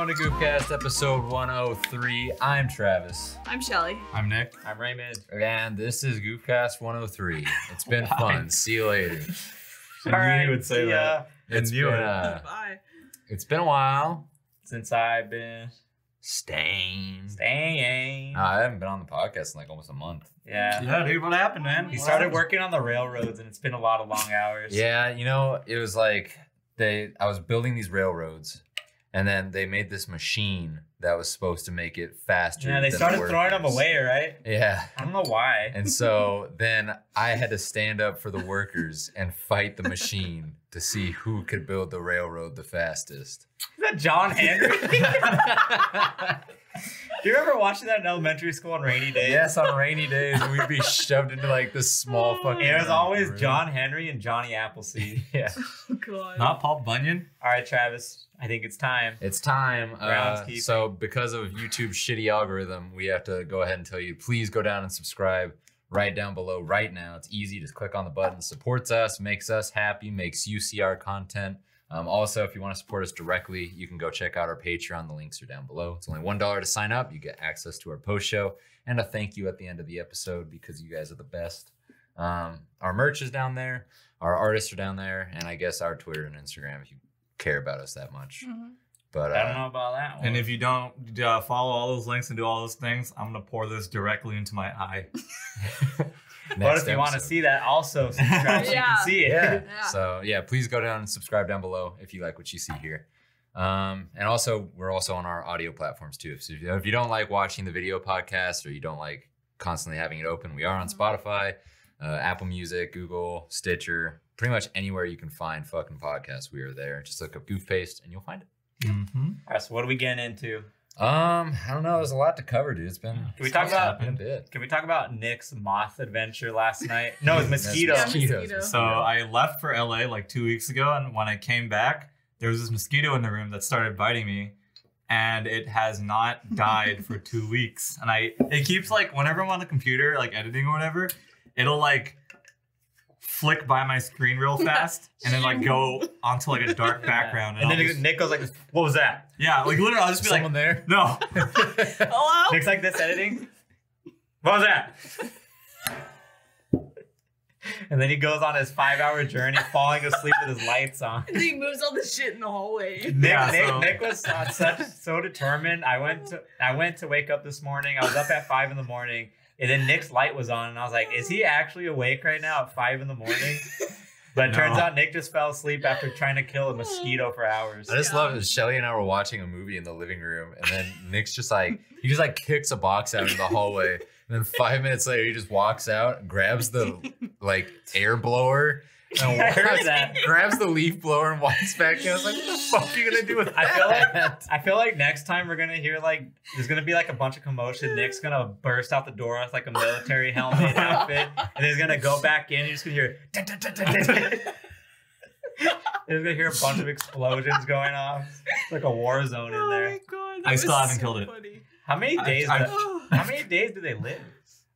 everyone to Goofcast episode 103. I'm Travis. I'm Shelly. I'm Nick. I'm Raymond. And this is Goofcast 103. It's been fun. See you later. All right, you would say that. It's Bye. been a while Since I've been staying. staying. I haven't been on the podcast in like almost a month. Yeah. Yeah, dude, what happened, man? He started working on the railroads and it's been a lot of long hours. Yeah, you know, it was like I was building these railroads and then they made this machine that was supposed to make it faster. Yeah, they than started the throwing them workers. away, right? Yeah. I don't know why. And so then I had to stand up for the workers and fight the machine to see who could build the railroad the fastest. Is that John Henry? Do you remember watching that in elementary school on rainy days? Yes, on rainy days, we'd be shoved into like this small fucking. It was always room. John Henry and Johnny Appleseed. Yeah. Oh, God. Not Paul Bunyan? All right, Travis. I think it's time. It's time. Groundskeeping. So because of YouTube's shitty algorithm, we have to go ahead and tell you, please go down and subscribe right down below right now. It's easy. Just click on the button. Supports us, makes us happy, makes you see our content. Also, if you want to support us directly, you can go check out our Patreon. The links are down below. It's only $1 to sign up. You get access to our post show and a thank you at the end of the episode because you guys are the best. Our merch is down there. Our artists are down there. And I guess our Twitter and Instagram if you care about us that much. Mhm. But I don't know about that one. And if you don't follow all those links and do all those things, I'm going to pour this directly into my eye. But if you want to episode. see that, also subscribe so you Yeah. can see it. Yeah. Yeah. So yeah, please go down and subscribe down below if you like what you see here. And also we're also on our audio platforms too. So if you don't like watching the video podcast or you don't like constantly having it open, we are on Spotify, Apple Music, Google, Stitcher, pretty much anywhere you can find fucking podcasts. We are there. Just look up Goof Paste and you'll find it. Mm-hmm. All right, so what are we getting into? I don't know. There's a lot to cover, dude. It's been. Can we talk about- been a bit? Can we talk about Nick's moth adventure last night? No, it was Mosquito. Yeah, Mosquitoes. Mosquito. So I left for LA like 2 weeks ago, and when I came back, there was this mosquito in the room that started biting me, and it has not died for 2 weeks. And it keeps like whenever I'm on the computer, like editing or whatever, it'll like flick by my screen real fast and then like go onto like a dark background. And then I'll just- Nick goes like, "What was that?" yeah, like literally, I'll just be like, Someone there? no. Hello? Nick's like this editing. What was that? And then he goes on his 5-hour journey, falling asleep with his lights on. And he moves all the shit in the hallway. Nick was so determined. I went to wake up this morning. I was up at 5 in the morning, and then Nick's light was on, and I was like, "Is he actually awake right now at 5 in the morning?" But it turns No. out Nick just fell asleep after trying to kill a mosquito for hours. I just Yeah. love it. Shelly and I were watching a movie in the living room, and then Nick's just like, he just like kicks a box out into the hallway. And then 5 minutes later, he just walks out, grabs the like air blower, and I heard that. grabs the leaf blower and walks back in. I was like, what the fuck are you gonna do with I feel that? I feel like next time we're gonna hear like there's gonna be like a bunch of commotion. Nick's gonna burst out the door with like a military helmet outfit, and he's gonna go back in. You're just gonna hear. Dun, dun, dun, dun, dun, dun. You're gonna hear a bunch of explosions going off. It's like a war zone in Oh there. my God. I that still was haven't so killed it. funny. How many days? Oh. How many days do they live?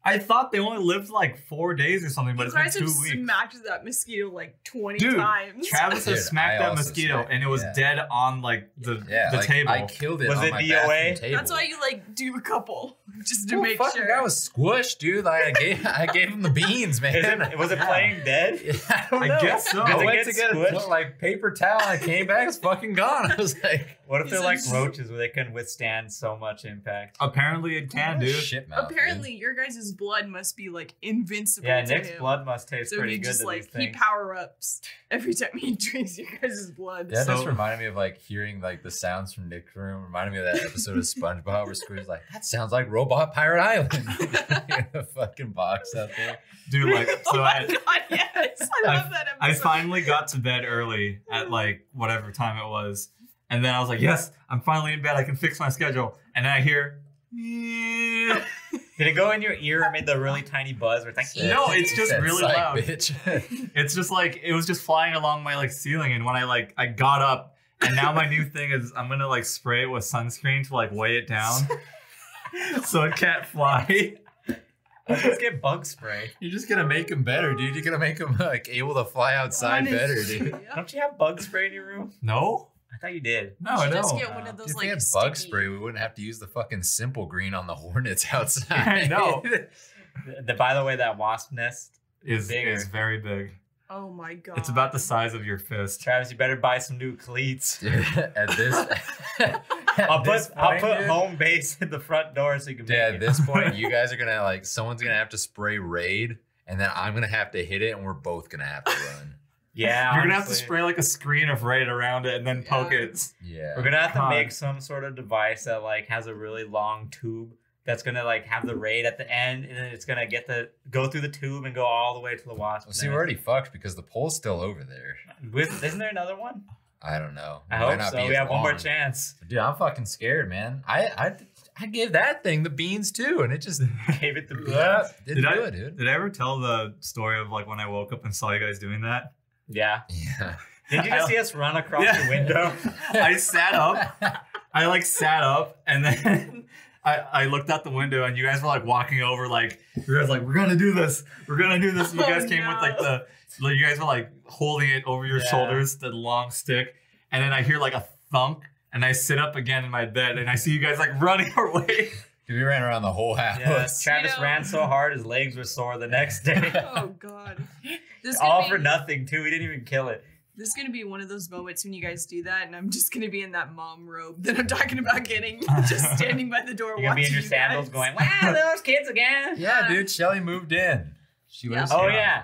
I thought they only lived like 4 days or something, but You it's been guys 2 have weeks. smacked that mosquito like 20 Dude, times. Travis Dude, has smacked I that also mosquito, smacked and it was it, yeah. dead on like the Like, table. I killed it. Was on it my DOA? bathroom table. That's why you like do a couple just to Well, make fucking sure. guy was squished, dude. Like, I gave him the beans, man. Was it playing dead? I don't I know. guess so. I Does it went get to get squished? a like paper towel. I came back, it's fucking gone. I was like, What if He's they're like like- roaches where they can withstand so much impact? Apparently, it can, dude. shit mouth, Apparently, your guys' blood must be like invincible. Yeah, to Nick's him. blood must taste So pretty he good just to like these he things. power ups every time he drinks your guys' blood. That So- just reminded me of like hearing like the sounds from Nick's room. Reminded me of that episode of SpongeBob where Squid's like, "That sounds like Robot Pirate Island." The fucking box out there. Dude, like, Oh so my God, yes, I love that episode. I finally got to bed early at like whatever time it was. And then I was like, yes, I'm finally in bed. I can fix my schedule. And then I hear, Did it go in your ear or made the really tiny buzz where it's like, No, it's just That really psych, loud. bitch. it's just like, it was just flying along my like ceiling. And when I got up, and now my new thing is I'm going to like spray it with sunscreen to like weigh it down so it can't fly. Let's get bug spray. You're just gonna make him better, dude. You're gonna make him like able to fly outside better, dude. Yeah. Don't you have bug spray in your room? No? I thought you did. No, I You just don't. get one of those If we like had bug sticky- spray, we wouldn't have to use the fucking simple green on the hornets outside. I know. By the way, that wasp nest. Is Bigger. very big. Oh my god. It's about the size of your fist. Travis, you better buy some new cleats. Dude, at this, I'll put dude, home base in the front door so you can. dude, make at it. this point, you guys are gonna like someone's gonna have to spray raid, and then I'm gonna have to hit it, and we're both gonna have to run. Yeah, You're gonna have to honestly. spray like a screen of raid around it and then poke Yeah. it. Yeah. We're gonna have to God. make some sort of device that like has a really long tube that's gonna like have the raid at the end, and then it's gonna go through the tube and go all the way to the wasp. Well, see, we're already fucked because the pole's still over there. Isn't there another one? I don't know. I It might hope not so. be We as have one more long. chance. Dude, I'm fucking scared, man. I gave that thing the beans too, and it just Gave it the didn't Did I- do it, dude. Did I ever tell the story of like when I woke up and saw you guys doing that? Yeah. Yeah. Did you just see us run across Yeah. the window? I sat up. I like sat up and then I looked out the window and you guys were like walking over like you guys like we're gonna do this. We're gonna do this. And you Oh, guys came with like you guys were like holding it over your Yeah. shoulders, the long stick, and then I hear like a thunk and I sit up again in my bed and I see you guys like running away. Dude, we ran around the whole house. Yeah. Travis You know- ran so hard his legs were sore the next day. Oh god. This is All gonna for be- nothing too. We didn't even kill it. This is gonna be one of those moments when you guys do that, and I'm just gonna be in that mom robe that I'm talking about getting, just standing by the door. You're gonna be in watching your you sandals guys. going, wow, those kids again. Yeah, dude, Shelly moved in. She lives Oh here. yeah.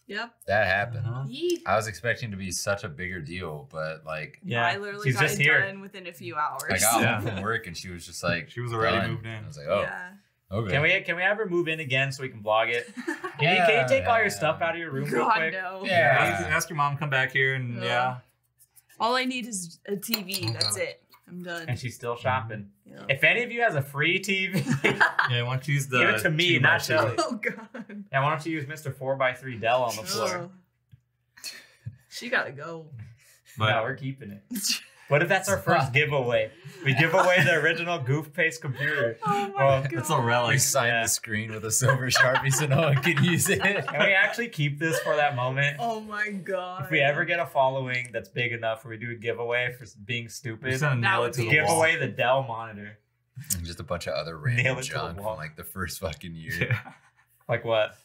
Yep. That happened. Uh-huh. Yeet. I was expecting to be such a bigger deal, but like Yeah. I literally She's got just it here. done within a few hours. I got Yeah. home from work and she was just like She was already done. moved in. I was like, oh, Yeah. okay. Can we have her move in again so we can vlog it? Can you take all your stuff out of your room real God quick? no. Yeah. You can ask your mom to come back here and Yeah. yeah. All I need is a TV. That's it. I'm done. And she's still shopping. Yeah. If any of you has a free TV, Yeah, why don't you use the give it to me, 2x2. not Shelly. Oh god. Yeah, why don't you use Mr. 4x3 Dell on the floor? Ugh. She gotta go. But No, we're keeping it. What if that's our first giveaway? We give away the original Goof Paste computer. Oh my Well, god. it's a We relic. signed Yeah. the screen with a silver Sharpie so no one could use it. Can we actually keep this for that moment? Oh my god. If we ever get a following that's big enough where we do a giveaway for being We're stupid, just gonna That nail would it to be the give wall. away the Dell monitor. And just a bunch of other Nail random it to the junk wall. from like the first fucking year. Yeah. Like what?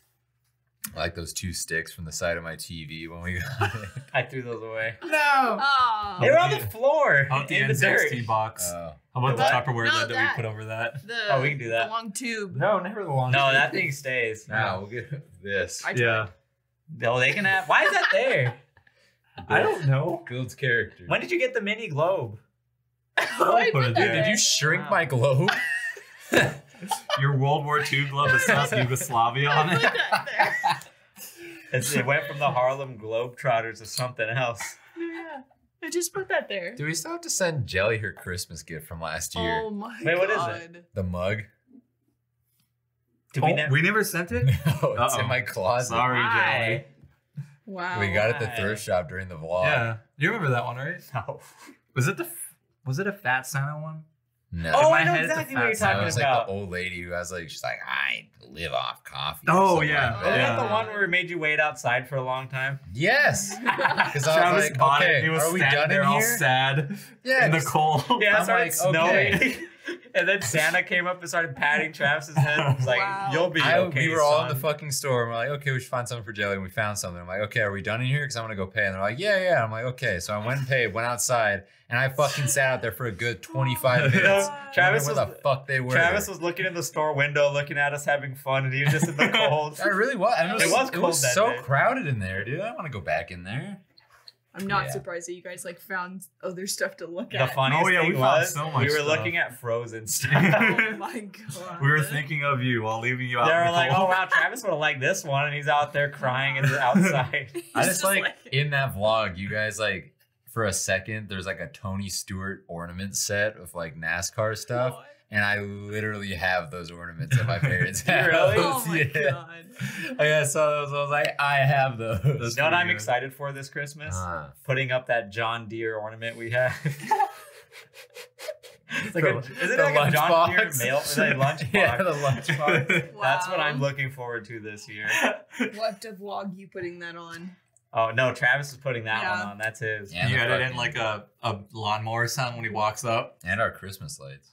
Like those 2 sticks from the side of my TV when we got it. I threw those away. No. Oh. They were on the floor How about the in the dirt. N60 box? Oh. How about the What? Tupperware No, lid that that- we put over that? The, Oh, we can do that. The long tube. No, never the long. No, that thing stays. Now we'll get this. I Yeah. No, they can have. Why is that there? I don't know. Builds character. When did you get the mini globe? I put it put there. that Did there. you shrink Wow. my globe? Your World War II glove that says Yugoslavia on I put it. that there. It went from the Harlem Globetrotters to something else. Yeah. I just put that there. Do we still have to send Jelly her Christmas gift from last year? Oh my Wait, what is god. The mug? Did we Oh, never? we never sent it. No, it's in Uh-oh. my closet. Sorry, Jelly. Why? Wow. We got it at the Why? thrift shop during the vlog. Yeah, you remember that one, right? No. Was it a Fat Santa one? No. Oh, my I know head, it's a exactly what you're fat No, it talking was about. like the old lady who has like, she's like, I live off coffee. or Oh, something yeah. like Wasn't that. that the one where it made you wait outside for a long time? Yes. Because I Travis was like, bought okay, it. He was are we standing done there in all here? sad Yeah. in the just- cold. Yeah, it I'm started like, snowing. okay. And then Santa came up and started patting Travis's head. It was like, Wow. you'll be okay, We were all in the son. fucking store and we're like, okay, we should find something for Jelly. And we found something. I'm like, okay, are we done in here? Because I'm going to go pay. And they're like, yeah. I'm like, okay. So I went and paid, went outside, and I fucking sat out there for a good 25 minutes. No, Travis wondering was, where the fuck they were. Travis was looking in the store window, looking at us having fun, and he was just in the cold. I really was. And It was cold that so day. crowded in there, dude. I don't want to go back in there. I'm not Yeah. surprised that you guys like found other stuff to look The at. funniest Oh, yeah, we thing found was, so much we were stuff. looking at Frozen stuff. Oh my god. We were thinking of you while leaving you out. They in were the like, cold. "Oh wow, Travis would have liked this one," and he's out there crying in the outside. I He's just like like- in that vlog, you guys like for a second, there's like a Tony Stewart ornament set of like NASCAR stuff. What? And I literally have those ornaments at my parents' house. Really? Oh my Yeah. god. I saw those. I was like, I have those. That's You know what I'm pretty good. excited for this Christmas? Uh, Putting up that John Deere ornament we have. It's like The- isn't it the like a John Deere lunchbox. mail? Is it a lunchbox? yeah, the lunchbox. That's what Wow. I'm looking forward to this year. We'll have to vlog you putting that on. Oh no, Travis is putting that Yeah. one on. That's his. Yeah. And you the edit in fucking- like a lawnmower sound when he walks up. And our Christmas lights.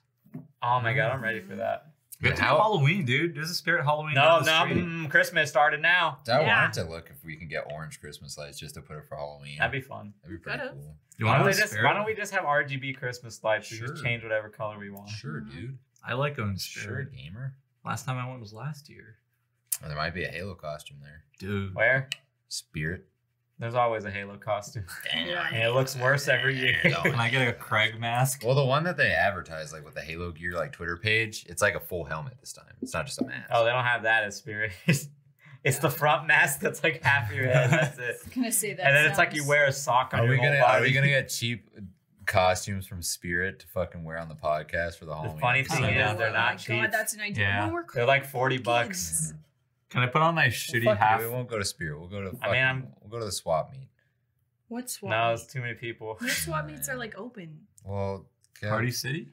Oh my god, I'm ready for that. We have to do How- Halloween, dude. There's a spirit Halloween. No, down the street. Christmas started now. I Yeah. wanted to look if we can get orange Christmas lights just to put it for Halloween. That'd be fun. That'd be pretty Could've. cool. You Why want don't, to they just, why don't we just have RGB Christmas lights? We Sure. just change whatever color we want. Sure, dude. I like going Sure, spirit. gamer. Last time I went was last year. Well, there might be a Halo costume there. Dude. Where? Spirit. There's always a Halo costume. Yeah. And it looks worse every year. Can I get a Craig mask? Well, the one that they advertise, like with the Halo gear, like Twitter page, it's like a full helmet this time. It's not just a mask. Oh, they don't have that as Spirit. It's the front mask that's like half your head. That's it. I was gonna say that. And then it's like you sounds- wear a sock on Are your we whole gonna body. Are we gonna get cheap costumes from Spirit to fucking wear on the podcast for the Halloween? funny episode? thing is, Oh they're not my cheap. God, that's an idea. Yeah. When we're They're like cool $40. kids. Can I put on my Well, shitty fuck it, half? we won't go to Spirit. We'll go to. I mean, fucking- we'll go to the swap meet. What swap? No, meet? it's too many people. What swap meets are like open? Well, Party City? Is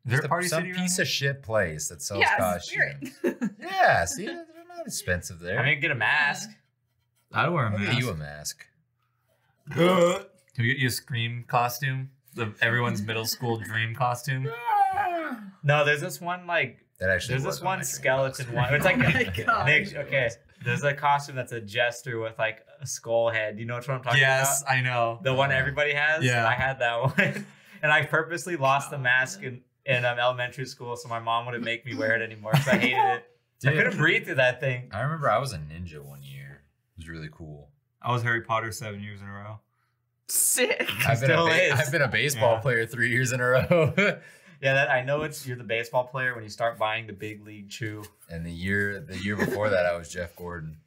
there's there a Party some City around piece here? of shit place that sells Yeah, costumes. Spirit. Yeah, see, they're not expensive there. I mean, get a mask. I'd wear a I'll mask. get you a mask. Can we get you a Scream costume? Everyone's middle school dream costume? No, there's this one like That actually. there's was this on my one dream skeleton costume. one. It's like Oh my God. Nick, okay. There's a costume that's a jester with like a skull head. You know what I'm talking Yes, about? I know. The one everybody has. Yeah. I had that one, and I purposely lost the mask in elementary school, so my mom wouldn't make me wear it anymore because I hated it. I Dude, couldn't breathe through that thing. I remember I was a ninja one year. It was really cool. I was Harry Potter 7 years in a row. Sick. Still is. I've been a baseball Yeah. player 3 years in a row. Yeah, that I know you're the baseball player when you start buying the big league chew. And the year before that, I was Jeff Gordon,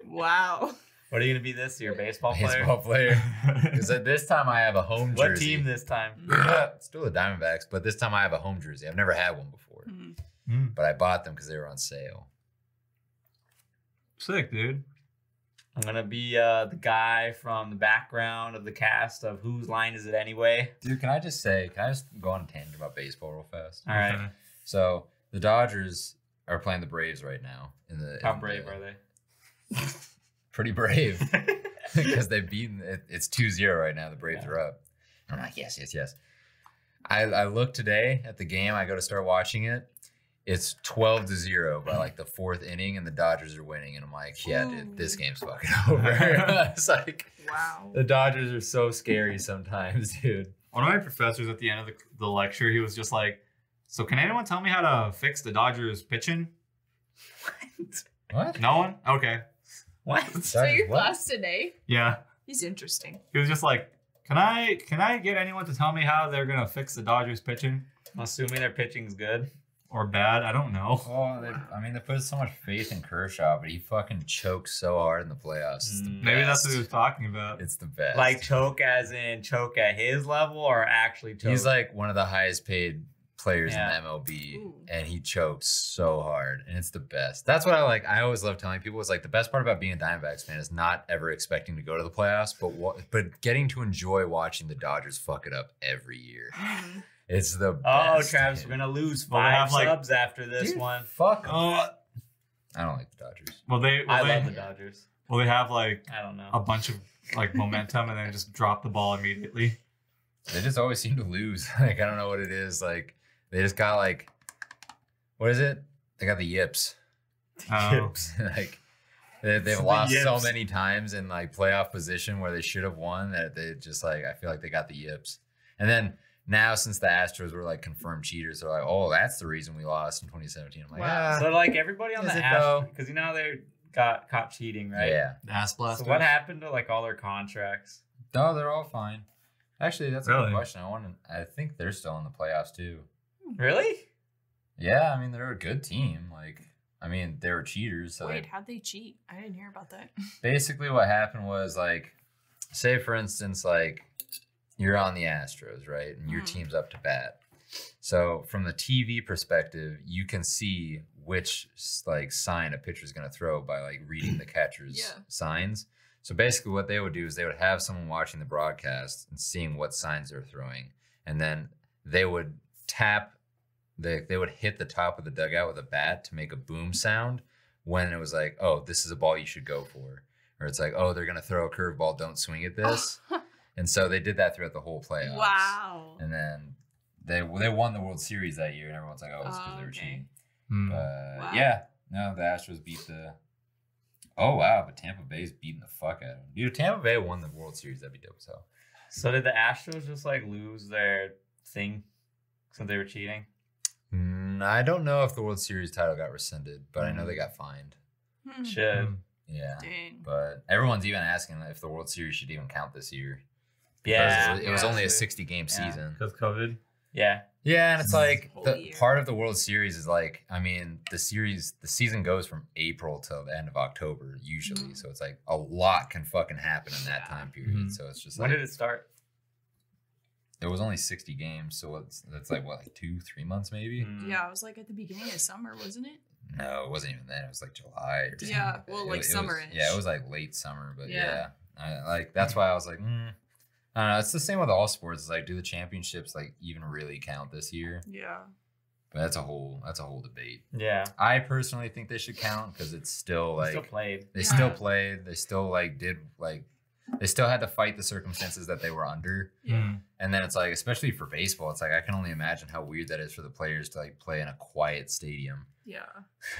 Wow. What are you gonna be this year? Baseball player? baseball player. Because at this time I have a home What jersey. team this time? Still the Diamondbacks, but this time I have a home jersey. I've never had one before, Mm. but I bought them because they were on sale. Sick, dude. I'm gonna be the guy from the background of the cast of Whose Line Is It Anyway? Dude, can I just go on a tangent about baseball real fast? All right. Okay. So the Dodgers are playing the Braves right now. How brave are they? Pretty brave. Because they've beaten it's 2-0 right now. The Braves are up. I'm like, yes. I look today at the game. I go to start watching it. It's 12-0 by like the 4th inning, and the Dodgers are winning. And I'm like, yeah, dude, this game's fucking over. It's like Wow. the Dodgers are so scary sometimes, dude. One of my professors at the end of the lecture, he was just like, so can anyone tell me how to fix the Dodgers pitching? What? No one? Okay. What? So Dodgers your what? class today? Yeah. He's interesting. He was just like, can I get anyone to tell me how they're going to fix the Dodgers pitching? I'm assuming their pitching's good. Or bad? I don't know. Well, they put so much faith in Kershaw, but he fucking chokes so hard in the playoffs. It's the Maybe that's what best. he was talking about. It's the best. Like choke as in choke at his level or actually choke? He's like one of the highest paid players Yeah. in the MLB, Ooh. and he chokes so hard, and it's the best. That's what I like. I always love telling people, it's like the best part about being a Diamondbacks fan is not ever expecting to go to the playoffs, but getting to enjoy watching the Dodgers fuck it up every year. Mm. It's the Oh, best. Travis, we're gonna lose Well, they 5 have, like- subs after this Dude, one. Fuck. Oh, I don't like the Dodgers. well, I love the Dodgers. Well, they have like I don't know. a bunch of like momentum and then just drop the ball immediately. They just always seem to lose. Like I don't know what it is. Like they just got like, what is it? They got the yips. Oh. Like they've The lost so yips. many times in like playoff position where they should have won that they just like I feel like they got the yips. And then now since the Astros were like confirmed cheaters, they're like, oh, that's the reason we lost in 2017. I'm like, Wow. So like everybody on Is the it though? Astros, because you know how they got caught cheating, right? yeah. The ass So blasters. what happened to like all their contracts? No, they're all fine. Actually, that's a Really? good question. I think they're still in the playoffs too. Really? Yeah, I mean they're a good team. Like, I mean they were cheaters. So Wait, they, how'd they cheat? I didn't hear about that. basically what happened was like, say for instance, like you're on the Astros, right? And your Mhm. team's up to bat. So from the TV perspective, you can see which like sign a pitcher's going to throw by like reading the catcher's Yeah. signs. So basically what they would do is they would have someone watching the broadcast and seeing what signs they're throwing. And then they would they would hit the top of the dugout with a bat to make a boom sound when it was like, oh, this is a ball you should go for. where it's like, oh, they're gonna throw a curveball, don't swing at this. And so they did that throughout the whole playoffs. Wow. And then they won the World Series that year, and everyone's like, oh, it's because they were cheating. But Wow. yeah, no, the Astros beat the. Oh wow, but Tampa Bay's beating the fuck out of them. Dude, if Tampa Bay won the World Series, that'd be dope as hell. So did the Astros just like lose their thing since they were cheating? I don't know if the World Series title got rescinded, but I know they got fined. Should. Yeah. Dang. But everyone's even asking if the World Series should even count this year. Yeah. It was only a actually. 60-game season. Because COVID. Yeah. Yeah, and it's like Whole the year. part of the World Series is like, I mean, the season goes from April till the end of October usually. So it's like a lot can fucking happen in that time period. So it's just When like did it start? it was only 60 games, so that's like what, like 2-3 months maybe? Yeah, it was like at the beginning of summer, wasn't it? No, it wasn't even then. It was like July or something. Yeah, well, like it was, summer-ish. yeah, it was like late summer, but Yeah. I, like that's why I was like, I don't know. It's the same with all sports. It's like, do the championships like even really count this year? Yeah. But that's a whole debate. Yeah. I personally think they should count because it's still like Still played. they Yeah. still played. They still like did like they still had to fight the circumstances that they were under. Yeah. And then it's like, especially for baseball, it's like I can only imagine how weird that is for the players to like play in a quiet stadium. Yeah.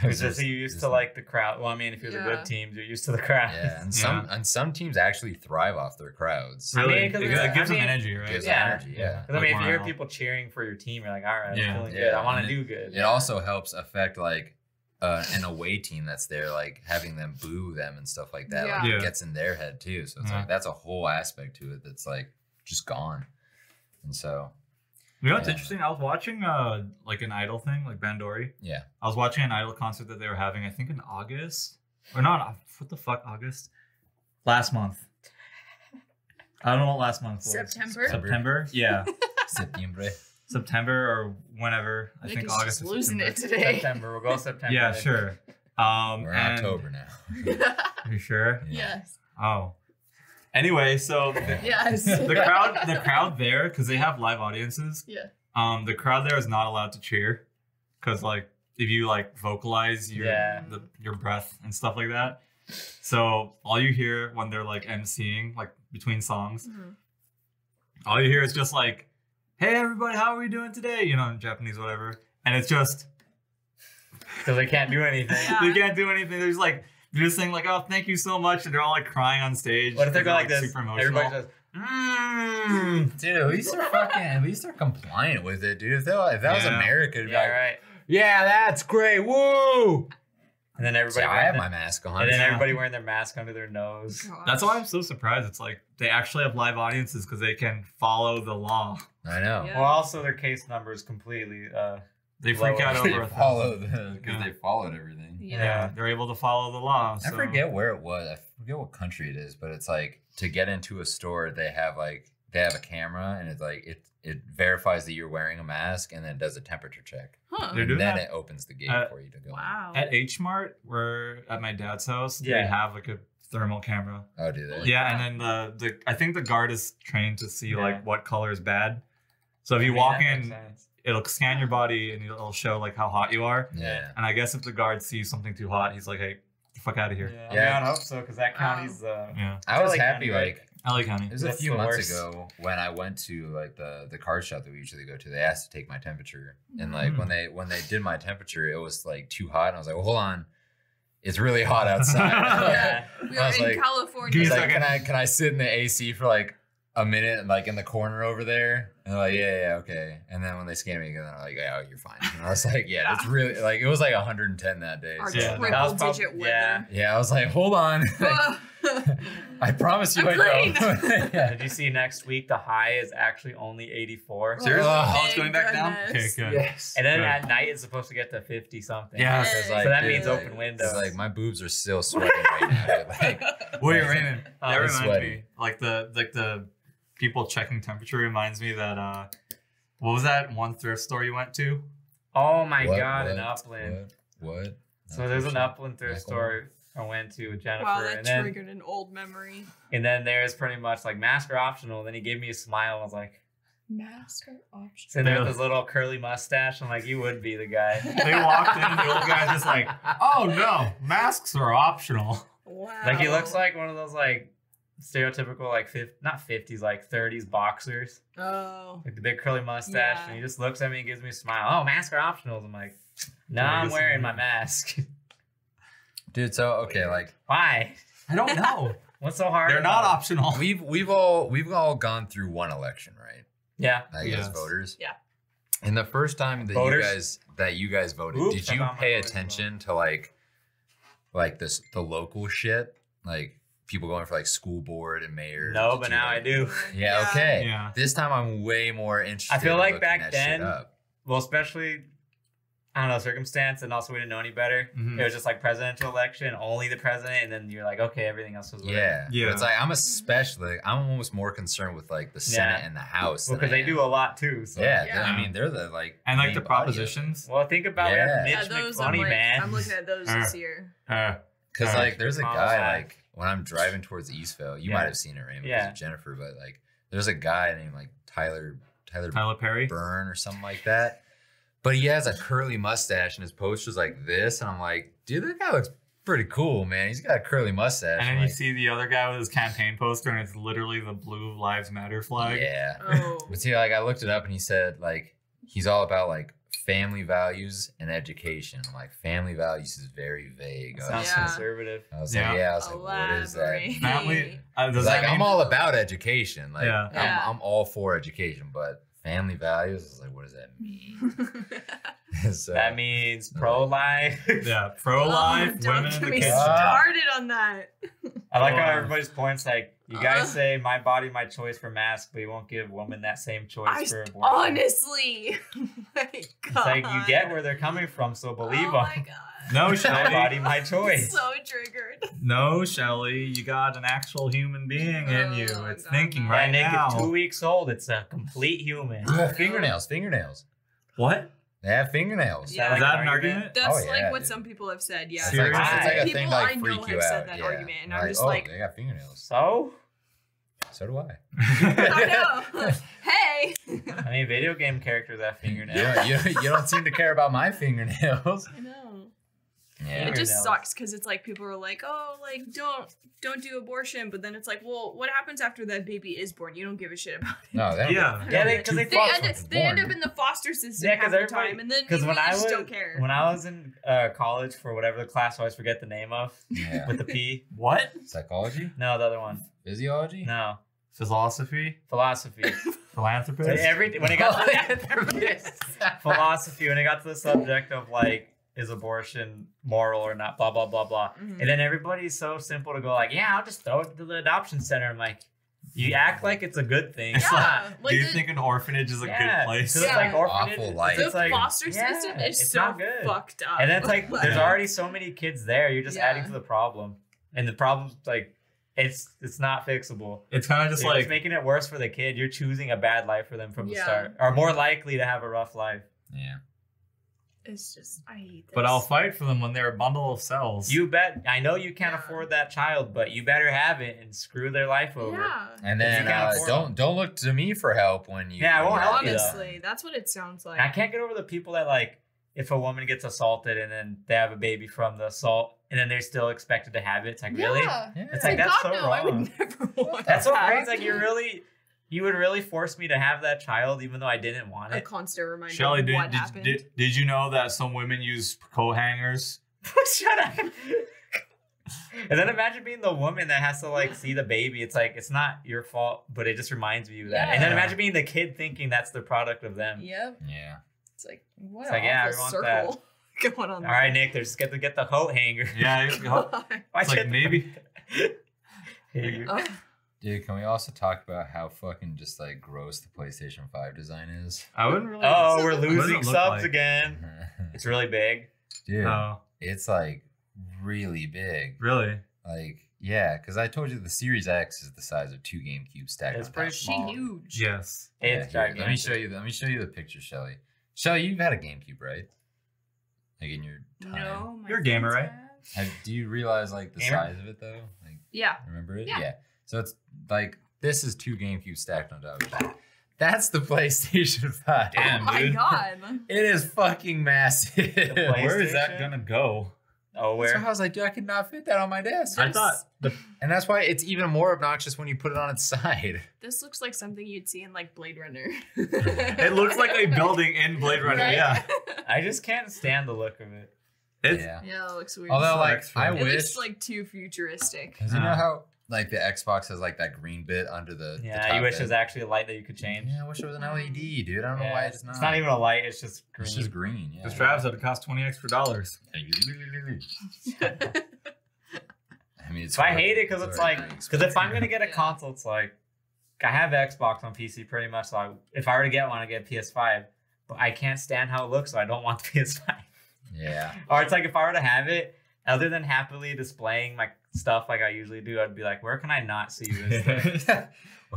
It's just you used to like the crowd. Well, I mean, if you're the Yeah. good teams, you're used to the crowd. Yeah, and Yeah. some teams actually thrive off their crowds. I mean, Really, 'cause it, it's- it gives I them mean, energy, right? gives Yeah. energy, yeah. Because I mean, if you hear Wow. people cheering for your team, you're like, all right, Yeah. I'm feeling Yeah, good. I want and to do good. It also helps affect like an away team that's there, like having them boo them and stuff like that. Like Yeah. it gets in their head too. So it's Yeah. like that's a whole aspect to it that's like just gone. And so You know what's Yeah. interesting? I was watching like an Idol thing, like Bandori. yeah. I was watching an Idol concert that they were having, I think in August. Or not, what the fuck, August? Last month. I don't know what last month was. September? September? Yeah. Septiembre. September or whenever. I Nick think is August. just or losing it September. today. September. We'll go September. Yeah, sure. We're in and- October now. Are you sure? Yes. Oh. Anyway, so Yes. the crowd there, because they have live audiences, Yeah. the crowd there is not allowed to cheer. Because like if you like vocalize your Yeah. your breath and stuff like that. So all you hear when they're like emceeing, like between songs, Mhm. all you hear is just like, hey everybody, how are we doing today? You know, in Japanese, whatever. And it's just Because they can't do anything. Yeah. they can't do anything. There's like they're just saying like, oh, thank you so much, and they're all like crying on stage. What if they go like this? super emotional? Everybody just, Dude, at least they're compliant with it, dude. If that was Yeah. America, it'd be yeah, like, right. yeah, that's great. Woo! And then everybody, See, I wearing have the- my mask on. and then Yeah. everybody wearing their mask under their nose. Gosh. That's why I'm so surprised. It's like they actually have live audiences because they can follow the law. I know. Yeah. Well, also their case numbers completely. They freak Lower. out They over a followed thousand. because Yeah. they followed everything. Yeah. They're able to follow the law. I So. forget where it was. I forget what country it is, but it's like to get into a store, they have a camera and it's like it verifies that you're wearing a mask and then does a temperature check. Huh. They're And doing then that it opens the gate for you to go. Wow. At H Mart, where at my dad's house, they Yeah. have like a thermal camera. Oh, do they? Yeah, and then the I think the guard is trained to see Yeah. like what color is bad. So if you I mean, walk that makes in, sense. it'll scan your body and it'll show like how hot you are. Yeah. And I guess if the guard sees something too hot, he's like, "Hey, get the fuck out of here." Yeah, I, Yeah. mean, I don't hope so because that county's. Yeah, I was LA happy County, right? like LA County. it was a That's few the months worst. ago when I went to like the car shop that we usually go to. They asked to take my temperature, and like Mm. when they did my temperature, it was like too hot. And I was like, well, hold on, it's really hot outside. Yeah. We I are was in like, California. Give He's me a like, second. can I sit in the AC for like a minute, like in the corner over there? And they're like, yeah, okay. And then when they scanned me again, they're like, yeah, you're fine. And I was like, yeah, it's really like it was like 110 that day. Our So, Yeah. triple That was digit prob- weather. yeah, I was like, hold on. I promise you, I'm I don't. green. Yeah. Did you see next week the high is actually only 84? Seriously? Oh, Oh, it's going back down? goodness. Okay, good. Yes. And then Good. at night it's supposed to get to 50 something. Yeah. It's So like, that dude, means like, open windows. It's like my boobs are still sweating right now. Dude. Like, Wait, Raymond. That Oh, reminds sweaty. me. Like the people checking temperature reminds me that what was that one thrift store you went to? Oh my what, god, what, in Upland. What? So there's an Upland thrift Michael? store I went to with Jennifer, Wow, that and then triggered an old memory. there's pretty much like mask are optional. Then he gave me a smile. I was like, Mask or option? sitting there with Yeah. his little curly mustache. I'm like, you would be the guy. They walked in and the old guy's just like, oh no, masks are optional. Wow. Like he looks like one of those like stereotypical like not 50s, like 30s boxers. Oh. Like the big curly mustache, Yeah. and he just looks at me and gives me a smile. Oh, masks are optional. I'm like, no, I'm wearing my mask. Dude, so okay, like Why? I don't know. What's so hard? They're not optional. we've all gone through one election, right? Yeah. Like Yes. as voters. Yeah. And the first time that you guys voted, Oops, did I you found my pay voice attention to like the local shit? Like people going for like school board and mayor? No, Did but you, now like- I do. Yeah, okay. Yeah. This time I'm way more interested. I feel in like looking back that then- shit up. Well, especially, I don't know, circumstance, and also we didn't know any better. Mhm. It was just like presidential election, only the president, and then you're like, okay, everything else was whatever. Yeah. Yeah. But it's like I'm almost more concerned with like the Senate Yeah. and the House. Well, because they do a lot too. So. Yeah, Yeah. I mean they're the like And like main the body of it. propositions. Well, think about Yeah. Mitch Yeah, those I'm McCluney, like, man. I'm looking at those this year. Because like there's a Kamala guy Harris. like when I'm driving towards Eastvale, you Yeah. might have seen it, Raymond, Yeah. because of Jennifer, but like there's a guy named like Tyler Tyler Perry. Byrne or something like that. But he has a curly mustache and his poster's like this, and I'm like, dude, that guy looks pretty cool, man. He's got a curly mustache. And then I'm you like, see the other guy with his campaign poster, and it's literally the Blue Lives Matter flag. yeah. Oh. But see, like I looked it up and he said like he's all about like family values and education. I'm like, family values is very vague. Sounds Yeah. conservative. I was Yeah. like, I was like, what is that? Elaborate. Family. Does It's that like I'm mean- all about education. Like Yeah. Yeah. I'm all for education, but family values is like, what does that mean? So, That means pro-life. Yeah, pro-life, Oh, women don't in get the me kitchen. started on that. I like how Pro-life. everybody's points like, you guys say my body, my choice for mask, but you won't give women that same choice for abortion. Honestly. Oh my God. It's like you get where they're coming from, so believe Oh them. my God. No, My Shelly. body, my choice. So triggered. No, Shelly. You got an actual human being in you. Oh, It's God. thinking Yeah, right And naked now. 2 weeks old, it's a complete human. fingernails. What? They have fingernails. Yeah. Is that an argument? That's Oh, yeah, like what dude. some people have said. Yeah. It's like, Seriously? it's like a People thing to like I know freak have you said out. that yeah. argument, and I'm Like, just oh, like- they got fingernails. So, So do I. I know. Hey. I mean, video game characters have fingernails. You don't seem to care about my fingernails. I know. Yeah. It just Fingernails. sucks because it's like people are like, oh, like don't do abortion, but then it's like, well, what happens after that baby is born? You don't give a shit about it. No, they don't. Yeah. Yeah, because they They fuck end, once it's they end born, up dude. in the foster system Yeah, half 'cause the everybody- time, and then Because you when I just was don't care. when I was in college for whatever the class, I always forget the name of Yeah. with the P. What? Psychology? No, the other one. Physiology? No, Philosophy? philosophy. Philanthropist? So when it got to Oh, philosophy, when it got to the subject of like, is abortion moral or not? Blah blah blah blah. Mhm. And then everybody's so simple to go like, yeah, I'll just throw it to the adoption center. I'm like, you act like it's a good thing. It's Yeah, not. like Do you the- think an orphanage is a Yeah, good place? 'cause it's like Yeah. orphanage. Awful life. the It's like, foster yeah, system is it's so not good. fucked up. And then it's like there's Yeah. already so many kids there. You're just Yeah. adding to the problem, and the problem's like it's not fixable. It's kind of just You're like, just making it worse for the kid. You're choosing a bad life for them from the Yeah. start, or more likely to have a rough life. Yeah. It's just I hate this. but I'll fight for them when they're a bundle of cells. You bet. I know you can't Yeah. afford that child, but you better have it and screw their life over. Yeah. And If then you can't afford don't look to me for help when you. Yeah, I won't when help you're you, though. Honestly, that's what it sounds like. I can't get over the people that like if a woman gets assaulted and then they have a baby from the assault and then they're still expected to have it. It's like really? Yeah. Yeah. It's like God, that's so no, I would wrong. never want That's so that. crazy. Like you would really force me to have that child even though I didn't want A it. constant reminder Shelly, of did, what did, happened. did you know that some women use coat hangers? Shut up. And then imagine being the woman that has to like see the baby. It's like it's not your fault, but it just reminds you of that. And then Yeah. imagine being the kid thinking that's the product of them. Yep. Yeah. It's like what It's an like, yeah, awful we want circle going on. All right, Nick, there's get the coat hanger. Yeah, God. Why it's like should- maybe. Here you- Oh, Dude, can we also talk about how fucking just like gross the PlayStation 5 design is? I wouldn't really. Oh, we're What does it losing look subs like? again. It's really big. Dude, Oh, it's like really big. really? Like, yeah, because I told you the Series X is the size of 2 GameCubes stacked It's on top. pretty she small. huge. Yes. Yeah, It's here, gigantic. Let me show you the picture, Shelly. Shelly, you've had a GameCube, right? Like in your time. No, my You're a gamer, friends right? have. Do you realize like the Gamer? size of it though? Like, Yeah. remember it? Yeah. So it's like this is 2 GameCubes stacked on top of each other. That's the PlayStation 5. Damn, Oh my dude. god. It is fucking massive. PlayStation? Where is that gonna go? Oh, So I where? was like, dude, I could not fit that on my desk. I thought And that's why it's even more obnoxious when you put it on its side. This looks like something you'd see in like Blade Runner. it looks like a building in Blade Runner. Right? Yeah, I just can't stand the look of it. it's Yeah. Yeah, it looks weird. Although, like, extra. I it wish, looks like too futuristic. because you know how like the Xbox has like that green bit under the Yeah, top you wish bit? there's actually a light that you could change. Yeah, I wish it was an LED, dude. I don't know Yeah, why it's not. It's not even a light. It's just green. It's just green. Yeah. the straps that cost $20 extra. I mean, it's. So I hate it because it's like, because if I'm gonna get a Yeah. console, it's like, I have Xbox on PC pretty much. So if I were to get one, I get PS5, but I can't stand how it looks, so I don't want the PS5. Yeah. Or it's like if I were to have it, other than happily displaying my stuff like I usually do, I'd be like, where can I not see this thing?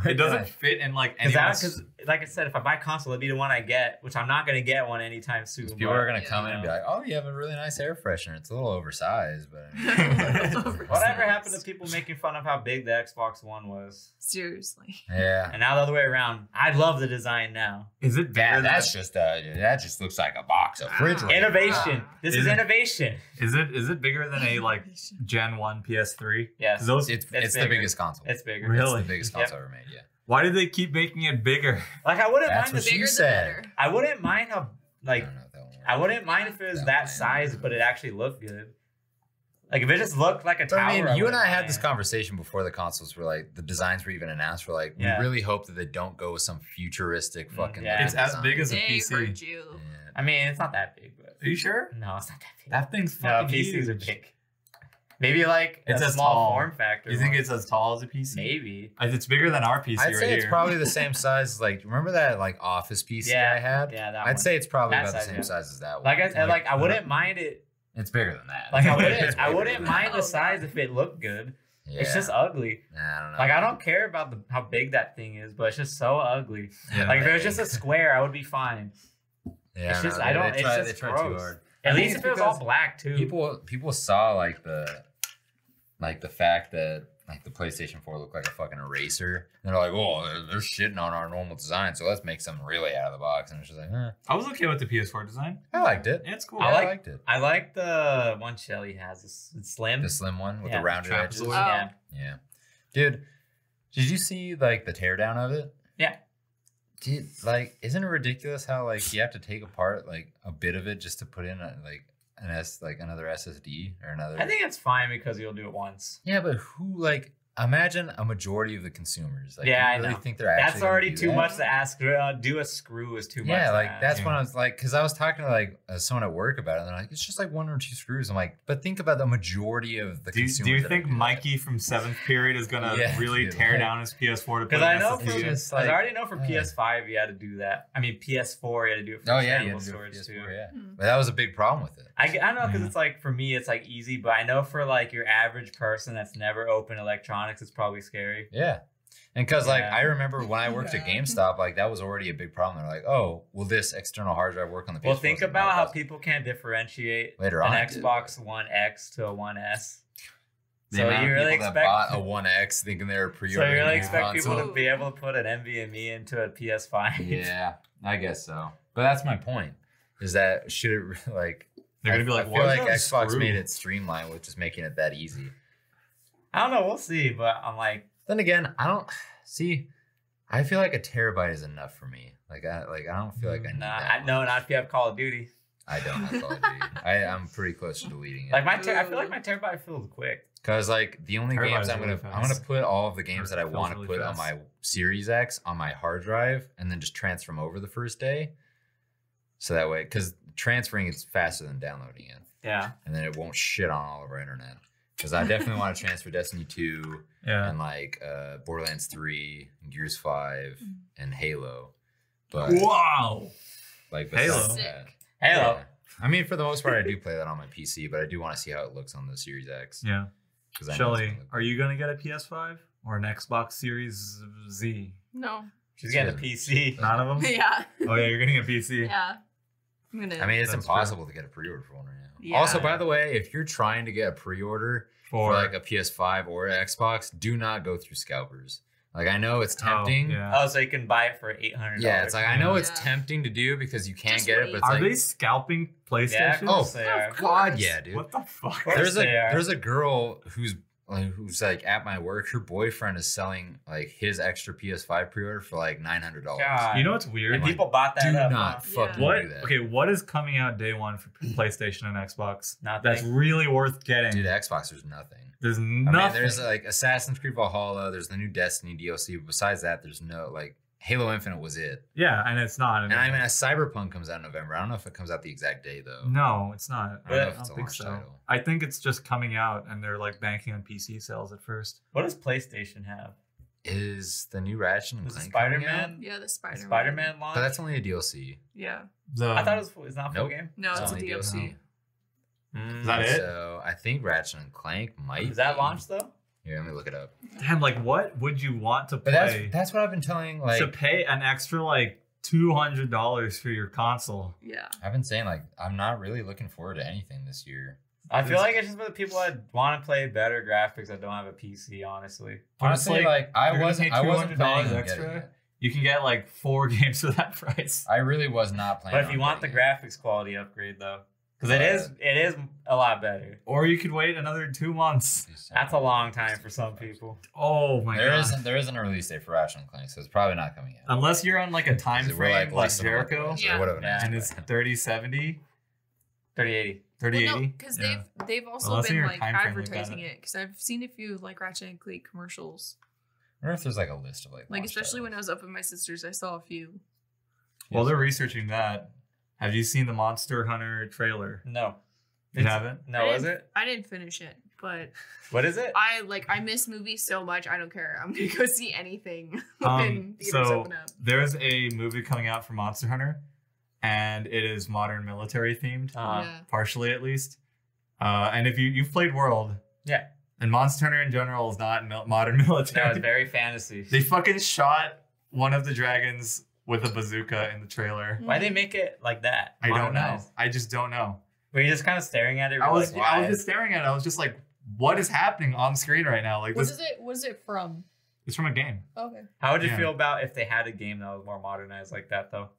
It doesn't fit in like any. Because, like I said, if I buy a console, it'd be the one I get, which I'm not gonna get one anytime soon. People but- are gonna come in and be like, "Oh, you have a really nice air freshener. It's a little oversized, but I mean, Whatever happened to people making fun of how big the Xbox One was? Seriously. Yeah. And now the other way around. I love the design now. Is it bigger? Yeah, than that's just that just looks like a box of refrigerator. Innovation. This is Is it- innovation. Is it bigger than a like Gen 1 PS3? Yes. 'Cause those. It's It's the bigger. biggest console. It's bigger. Really? It's the biggest console ever made. Yeah. Why did they keep making it bigger? Like I wouldn't That's mind what the she Bigger the said. better. I wouldn't mind how like I don't know if that one works. I wouldn't mind if it was that size, but it actually looked good. Like if it just looked like a But tower. I mean, you and I wouldn't had mind this it. conversation before the consoles were like the designs were even announced. We're like, Yeah. we really hope that they don't go with some futuristic fucking. Yeah. looking It's as design. big as a They PC. heard you. Yeah. I mean, it's not that big, but Are you sure? no, it's not that big. That thing's No, fucking PCs are huge. big. Maybe like It's a as small tall. form factor. You think one. it's as tall as a PC? maybe? It's bigger than our PC I'd right say here. it's probably the same size. Like, remember that like Office PC Yeah, I had? yeah, that I'd one. say it's probably That about the size, same yeah. size as that one. Like I wouldn't mind it. It's bigger than that. Like I It's wouldn't. way I bigger wouldn't than mind that. the size if it looked good. Yeah. It's just ugly. Nah, I don't know. Like I don't care about how big that thing is, but it's just so ugly. Yeah. Like if it was just a square, I would be fine. Yeah, it's just- no, I don't- They it's try, just they try too gross. hard. At I think least it's if it was all because black too. People saw like the fact that like the PlayStation 4 looked like a fucking eraser. And they're like, oh, they're shitting on our normal design, so let's make something really out of the box. And it's just like, I was okay with the PS4 design. I liked it. Yeah, it's cool. Yeah, I I like- liked it. I like the one Shelly has. It's slim. The slim one with Yeah, the rounded edges. trapezoid. Yeah. Yeah. Dude, did you see like the teardown of it? Yeah. Dude, like, isn't it ridiculous how like you have to take apart like a bit of it just to put in another SSD or another? I think it's fine because you'll do it once. Yeah, but who like imagine a majority of the consumers? Like, Yeah, do I you really know. think they're actually That's gonna already do too that? much to ask. Do a screw is too much. Yeah, to like ask. that's Yeah. when I was like, because I was talking to like someone at work about it, and they're like, it's just like one or two screws. I'm like, but think about the majority of the Do you consumers. that think do that. Mikey from 7th period is gonna Yeah, really dude, tear like- down his PS4 to put Because an I know SSD for, in? just I like- already know for yeah. PS5 you had to do that. I mean PS4 you had to do it for Oh yeah, you expandable had to do storage it for too. PS4, yeah. Hmm. But that was a big problem with it. I don't know because Yeah. it's like for me it's like easy, but I know for like your average person that's never opened electronics, it's probably scary. Yeah. And because like Yeah. I remember when I worked at GameStop, like that was already a big problem. They're like, oh, will this external hard drive work on the PS4? Well, think It's like, about no, it how doesn't. people can't differentiate Later an on it did, Xbox One X to a One S. The So amount you of really people expect that bought a 1X thinking they were so pre-ordering you really a expect people console. to be able to put an NVMe into a PS5? Yeah, I guess so. But that's my point. Is that should it like They're gonna be like, I "Why feel is like that a Xbox screw?" made it streamlined with just making it that easy. I don't know. We'll see, but I'm like, Then again, I don't see. I feel like a terabyte is enough for me. Like I don't feel like I need nah, that. no, not if you have Call of Duty. I don't have Call of Duty. I'm pretty close to deleting it. Like I feel like my terabyte fills quick. Because like the only Terabyte games is I'm really gonna fast. put all of the games that I Feels want to really put on fast. my Series X on my hard drive and then just transfer them over the first day. So that way, because transferring is faster than downloading it, Yeah. and then it won't shit on all of our internet. Because I definitely want to transfer Destiny 2 Yeah. and like Borderlands 3, Gears 5, and Halo. But Wow. like Halo. besides that, Halo. yeah. I mean, for the most part, I do play that on my PC, but I do want to see how it looks on the Series X. Yeah. 'Cause I know it's Shelly, gonna look are you gonna get a PS5 or an Xbox Series Z? No. She's getting a PC. None of them. Yeah. Oh yeah, you're getting a PC. Yeah. I'm gonna. I mean, it's That's impossible to get a pre-order for one right now. Yeah. Also, by the way, if you're trying to get a pre-order for For like a PS5 or an Xbox, do not go through scalpers. Like I know it's tempting. Oh, yeah. Oh, so you can buy it for $800. Yeah, it's like I know it's Yeah. tempting to do because you can't Just get it, wait. but it's Are like they scalping Yeah, PlayStation? of course they are. Of God, course. yeah, dude. What the fuck? course There's they are. there's a girl who's like at my work. Her boyfriend is selling like his extra PS5 pre-order for like $900. God. You know what's weird? And like, people bought that Do up. not huh? fucking What? do that. Okay, what is coming out day one for PlayStation and Xbox? Nothing. That's really worth getting. Dude, Xbox, there's nothing. There's I nothing. mean, there's like Assassin's Creed Valhalla. There's the new Destiny DLC. But besides that, there's no like Halo Infinite was it. yeah, and it's not. And I mean, Cyberpunk comes out in November. I don't know if it comes out the exact day though. no, it's not. I don't know I if it's a don't think launch so. title. I think it's just coming out, and they're like banking on PC sales at first. What does PlayStation have? Is the new Ratchet and Is Clank coming out? Spider-Man? Yeah, the Spider-Man. Spider-Man launch? But that's only a DLC. Yeah. I thought it was full. It's not full Nope. game? No, it's a only DLC. Is that it? So I think Ratchet and Clank might. Is that be. launched though? Here, let me look it up. Damn, like what would you want to But play that's what I've been telling. Like to pay an extra like $200 for your console? Yeah. I've been saying, like I'm not really looking forward to anything this year. I feel like it's just for the people that want to play better graphics that don't have a PC, honestly. Honestly, like I you're gonna wasn't pay planning $200 on extra? getting it. You can get like 4 games for that price. I really was not planning. But if you on want the getting it. graphics quality upgrade though, because it is a lot better. Or you could wait another 2 months. That's a long time for some people. Oh my There god. isn't a release date for Ratchet and Clank, so it's probably not coming out. Unless you're on like a time We're, frame like, less than a month Jericho away, so Yeah. it would have Yeah. and it's 3070, 3080. 3080. Because Yeah. they've also Unless been you're like time frame like advertising that. it. Because I've seen a few like Ratchet and Clank commercials. I wonder if there's like a list of like Like launch especially when I titles. was up with my sisters, I saw a few. While they're researching that, have you seen the Monster Hunter trailer? No. You haven't? No, is it? I didn't finish it, but What is it? I miss movies so much. I don't care. I'm gonna go see anything when theaters So open up. there's a movie coming out for Monster Hunter, and it is modern military themed, Yeah. partially at least. And if you've played World, Yeah. and Monster Hunter in general is not modern military. No, it's very fantasy. They fucking shot one of the dragons with a bazooka in the trailer. Why they make it like that? I don't know. Modernized? I just don't know. Were you just kind of staring at it? I You're was like, I was why? just staring at it. I was just like, what is happening on screen right now? Like What this is it? What is it from? it's from a game. Okay. How would you Yeah. feel about if they had a game that was more modernized like that, though?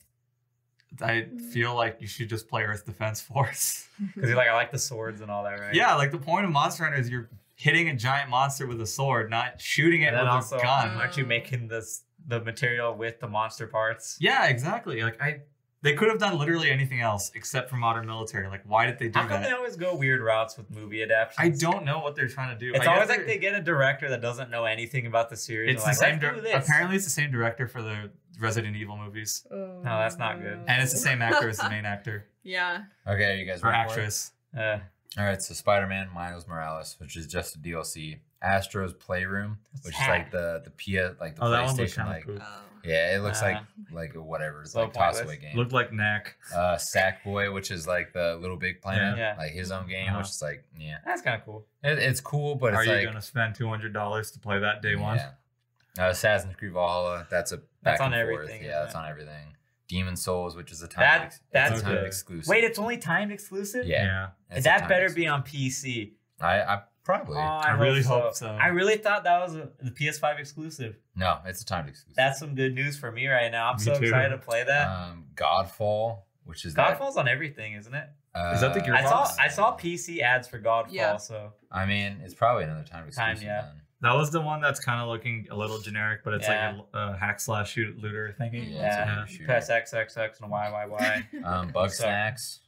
I feel like you should just play Earth Defense Force. Because you're like, I like the swords and all that, right? Yeah, like the point of Monster Hunter is you're hitting a giant monster with a sword, not shooting it And with then also, a gun. aren't you making the material with the monster parts? Yeah, exactly. Like they could have done literally anything else except for modern military. Like why did they do How come that? they always go weird routes with movie adaptations? I don't know what they're trying to do. It's I always guess like they get a director that doesn't know anything about the series. It's and the like, same. "Let's do this." Apparently, it's the same director for the Resident Evil movies, No, that's not good. and it's the same actor as the main actor Yeah. Okay, you guys or ready for it? actress. Uh, All right, so Spider-Man Miles Morales, which is just a DLC. Astro's Playroom, which is like the PS like the Oh, that one looks PlayStation kind of like cool. Oh. yeah, it looks Uh, like a whatever. It's so like toss pointless. away game. Looked like Knack. Sackboy, which is like the Little Big Planet, Yeah. like his own game, Uh-huh. which is like that's kind of cool. it's cool, but Are it's you like gonna spend $200 to play that day one? yeah. Assassin's Creed Valhalla, that's a That's back on and forth. everything, Yeah, isn't that's it? on everything. Demon Souls, which is a That's good. exclusive. Wait, it's only timed exclusive? yeah, it's a That timed better exclusive. be on PC. I probably I really hope so. I really thought that was the PS5 exclusive. no, it's a timed exclusive. That's some good news for me right now. I'm Me so too. excited to play that. Godfall, which is that, Godfall's on everything, isn't it? Is that the uh, Gearbox? I saw PC ads for Godfall, Yeah. so I mean, it's probably another timed exclusive. yeah. Then. That was the one that's kind of looking a little generic, but it's Yeah. like a hack slash shoot looter thingy. Yeah, yeah, it's a shooter. press XXX and YYY. Bug So- Snacks.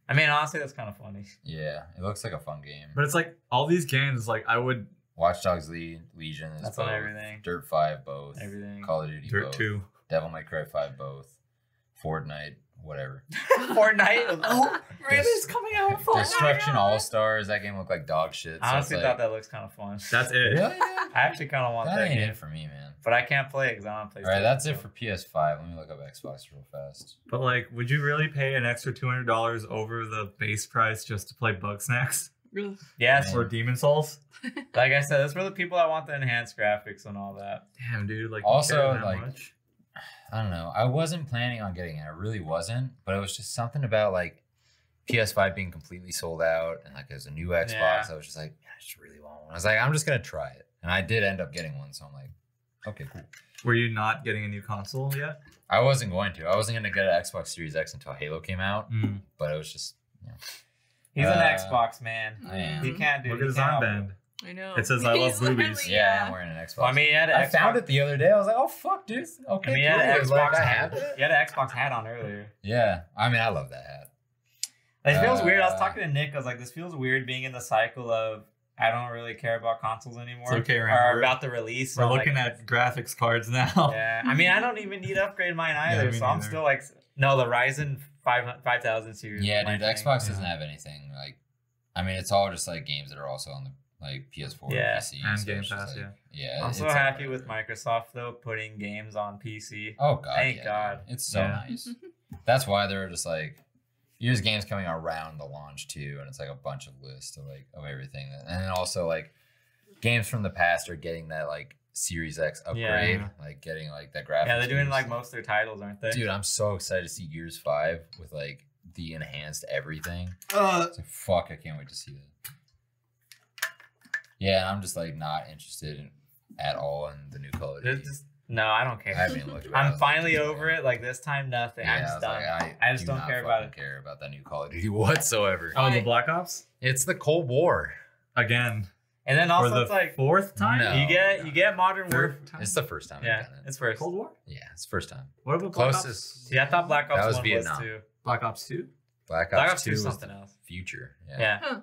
I mean, honestly, that's kind of funny. Yeah, it looks like a fun game. But it's like all these games, like I would Watch Dogs Legion is That's both. on everything. Dirt 5 both. Everything. Call of Duty Dirt both. 2. Devil May Cry 5 both. Fortnite, whatever. Fortnite. Oh, Raymond's coming out for Destruction All Stars. That game looked like dog shit. I honestly it's thought like, that looks kind of fun. That's it. really, dude? I actually kind of want That that ain't game, it for me, man. but I can't play it because I don't play. All right, that's it for PS5. Let me look up Xbox real fast. But like, would you really pay an extra $200 over the base price just to play Bug Snacks Yes, or Demon Souls? like I said, that's for the people that want the enhanced graphics and all that. Damn, dude. Like, Also, you care that like, much? I don't know. I wasn't planning on getting it. I really wasn't. But it was just something about like PS5 being completely sold out and like as a new Xbox, Yeah. I was just like, I just really want one. I was like, I'm just gonna try it. And I did end up getting one, so I'm like, Okay, cool. Were you not getting a new console yet? I wasn't going to. I wasn't going to get an Xbox Series X until Halo came out, but it was just. He's an Xbox man. I am. He can't do. Look at his armband. I know. It says I love He's boobies. literally- Yeah, I'm wearing an Xbox. Well, I mean, he had an I found Xbox- it the other day. I was like, oh fuck, dude. Okay. I mean, he had an cool. Like, Xbox. I have it. He had an Xbox hat on earlier. Yeah, I mean, I love that hat. It feels weird. I was talking to Nick. I was like, this feels weird being in the cycle of I don't really care about consoles anymore. It's okay, or Raymond. about the release. We're So I'm looking like, at graphics cards now. Yeah, I mean, I don't even need to upgrade mine either. me So I'm neither. still like, no, the Ryzen 5000 series. Yeah, is my dude. thing. Xbox doesn't have anything like. I mean, it's all just like games that are also on the like PS4 Yeah. and PC. And so Game it's just, Pass, like, yeah. Yeah. I'm so it's happy alright. with Microsoft though putting games on PC. Oh god. Thank yeah, God. dude. It's so Yeah. nice. That's why they're just like. There's games coming around the launch too, and it's like a bunch of lists of like of everything, and then also like games from the past are getting that like Series X upgrade, Yeah. like getting like that graphics. Yeah, they're doing boost. like most of their titles, aren't they? Dude, I'm so excited to see Gears 5 with like the enhanced everything. It's like, fuck, I can't wait to see that. Yeah, I'm just like not interested at all in the new Call of There's Duty. just, no, I don't I care. haven't even looked at it. I I'm was like, finally dude, over it. Like this time, nothing. Yeah, I'm I just was done. like, I just do don't not care about fucking it. care about that new Call of Duty whatsoever. Oh, the Why? Black Ops It's the Cold War. again And then for also the it's like fourth time. No. you get Modern Warfare. Third time? It's the first time Yeah, I've done it. it's first. Cold War. Yeah, it's the first time. What about Black Closest. Ops? Yeah, I thought Black Ops That was 1 Vietnam. was too. Black Ops 2. Black Black Ops Ops 2 2 is was something the else. future. Yeah.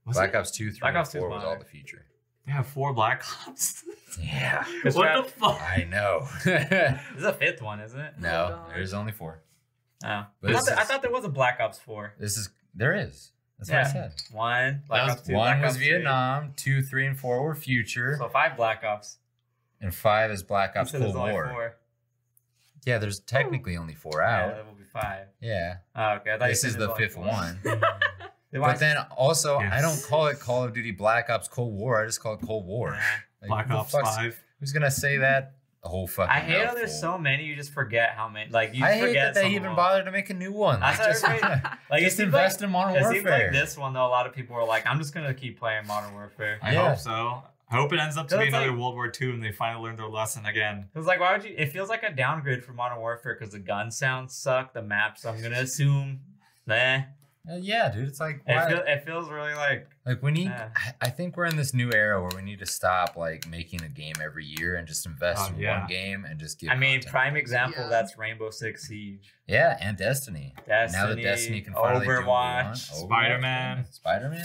Was Black it? Ops 2, 3, Black and Ops 2 is 4 was all modern. the future. They have 4 Black Ops. Yeah. It's What right- the fuck? I know. This is a fifth one, isn't it? no, God. there's only 4. Oh. But I thought there was a Black Ops 4. There is. That's what I Yeah. said. One, Black Ops 2, 1 Black was Ops 3. Vietnam, 2, 3, and 4 were future, So 5 Black Ops. and 5 is Black You Ops said there's Cold only War. 4. Yeah, there's technically only 4 Yeah, out. that will be 5. Yeah. Oh, okay. I thought you This said is there's the only 5th 4. one. Then why- But then also, I Yes. don't call it Call of Duty Black Ops Cold War. I just call it Cold War. Nah. Like, Black who the Ops fuck's- 5. Who's gonna say that? A whole fucking. I hate how mouthful. there's so many. You just forget how many. Like you I just hate forget that they some of even them. bothered to make a new one. That's Like, how just everybody- Like it just seems invest like, in Modern it Warfare. seems like this one though. A lot of people are like, I'm just gonna keep playing Modern Warfare. I Yeah. hope so. I hope it ends up to So be it's another like- World War II and they finally learned their lesson again. It was like, why would you? It feels like a downgrade for Modern Warfare because the gun sounds suck. The maps, I'm gonna assume, Yeah, dude. It's like why? It feels really like Like we need. Yeah. I think we're in this new era where we need to stop like making a game every year and just invest Oh, in yeah. one game and just give. I mean, content. prime example. Yeah. That's Rainbow Six Siege. Yeah, and Destiny. Now that Destiny can finally do what we want. Overwatch. Spider-Man. Spider-Man.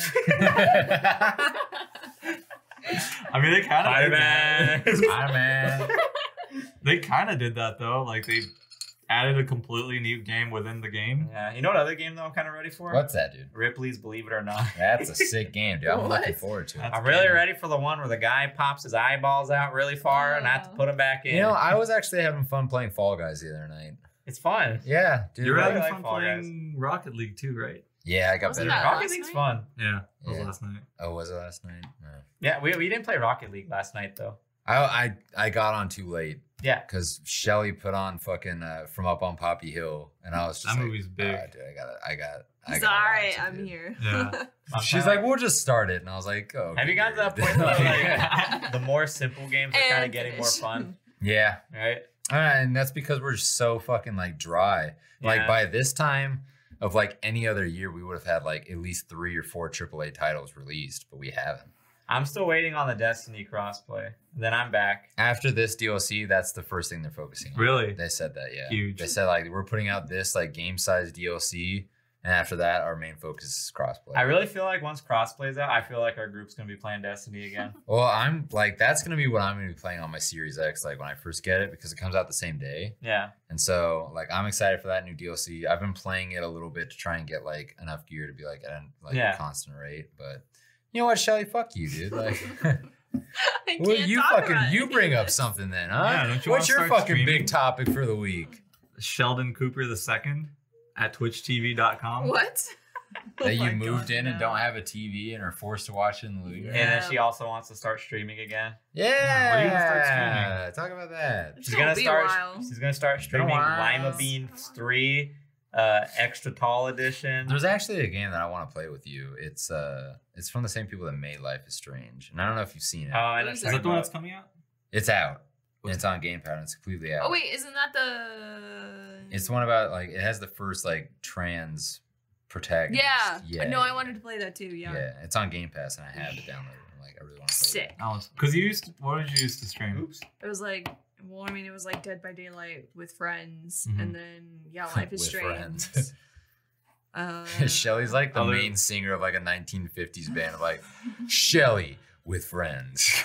I mean, they kind of Spider-Man. Spider-Man. They kind of did that though. Like they added a completely new game within the game. Yeah, you know what other game though I'm kind of ready for? What's that, dude? Ripley's Believe It or Not. That's a sick game, dude. I'm What? looking forward to it. That's I'm really good. ready for the one where the guy pops his eyeballs out really far and I have to put them back in. You know, I was actually having fun playing Fall Guys the other night. it's fun. Yeah, dude. You're really having like fun Fall Guys. playing Rocket League too, right? Yeah, I got Wasn't better. that at it. Rocket last League's night? fun. Yeah, that was Yeah. last night. Oh, was it last night? No. Yeah, we didn't play Rocket League last night though. I got on too late Yeah. because Shelly put on fucking From Up on Poppy Hill, and I was just That like, movie's big. Dude, I got. It's gotta alright. watch it, I'm dude." here. Yeah. She's like, we'll just start it, and I was like, oh. Have you gotten to that point though, like the more simple games are kind of getting more fun, Yeah, right? and that's because we're so fucking like dry. Like Yeah. by this time of like any other year, we would have had like at least 3 or 4 AAA titles released, but we haven't. I'm still waiting on the Destiny crossplay. Then I'm back. After this DLC, that's the first thing they're focusing on. Really? They said that, yeah. Huge. They said like we're putting out this like game-sized DLC, and after that, our main focus is crossplay. I really feel like once crossplay's out, I feel like our group's gonna be playing Destiny again. Well, I'm like that's gonna be what I'm gonna be playing on my Series X, like when I first get it, because it comes out the same day. Yeah. And so like I'm excited for that new DLC. I've been playing it a little bit to try and get like enough gear to be like at Yeah. a constant rate. But you know what, Shelly? Fuck you, dude. Like I well, can't you talk fucking about you any bring of up this. something then, huh? Yeah, don't you What's wanna your start fucking streaming? big topic for the week? Sheldon Cooper II at twitchtv.com. What? That Oh you my moved God, in and no. don't have a TV and are forced to watch it in the living room. And then Yeah. she also wants to start streaming again. Yeah. When are you gonna start streaming? Talk about that. It's She's gonna gonna be a start. while. She's gonna start been a streaming while. Lima Bean 3, extra tall edition. There's actually a game that I want to play with you. It's from the same people that made Life is Strange, and I don't know if you've seen it. Oh, I know. What is Is that the one that's coming out? It's out. And it's on Game Pass. And it's completely out. Oh wait, isn't that the? It's the one about like it has the first like trans protagonist. Yeah. No, I wanted to play that too. Yeah. Yeah, it's on Game Pass, and I have it downloaded. I'm like, I really want to play Sick. Because you used to, what did you used to stream? Oops. It was like, well, I mean, it was like Dead by Daylight with friends, Mhm. and then Life is With Strange. friends. Shelly's like the main singer of like a 1950s band of like Shelly with friends.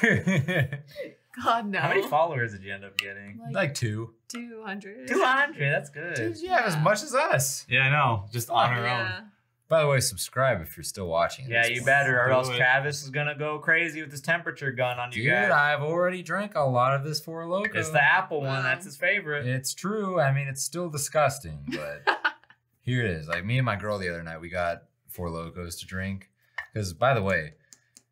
God no. How many followers did you end up getting? like 2. 200. 200. That's good. Dude, you have as much as us. Yeah, I know. Just on our own. Yeah. By the way, subscribe if you're still watching. Yeah, this you one. better, or Do else it. Travis is gonna go crazy with his temperature gun on you Dude, guys. I've already drank a lot of this Four Loko. It's the apple one. Wow. That's his favorite. It's true. I mean, it's still disgusting, but here it is. Like me and my girl the other night, we got Four Locos to drink. Because, by the way,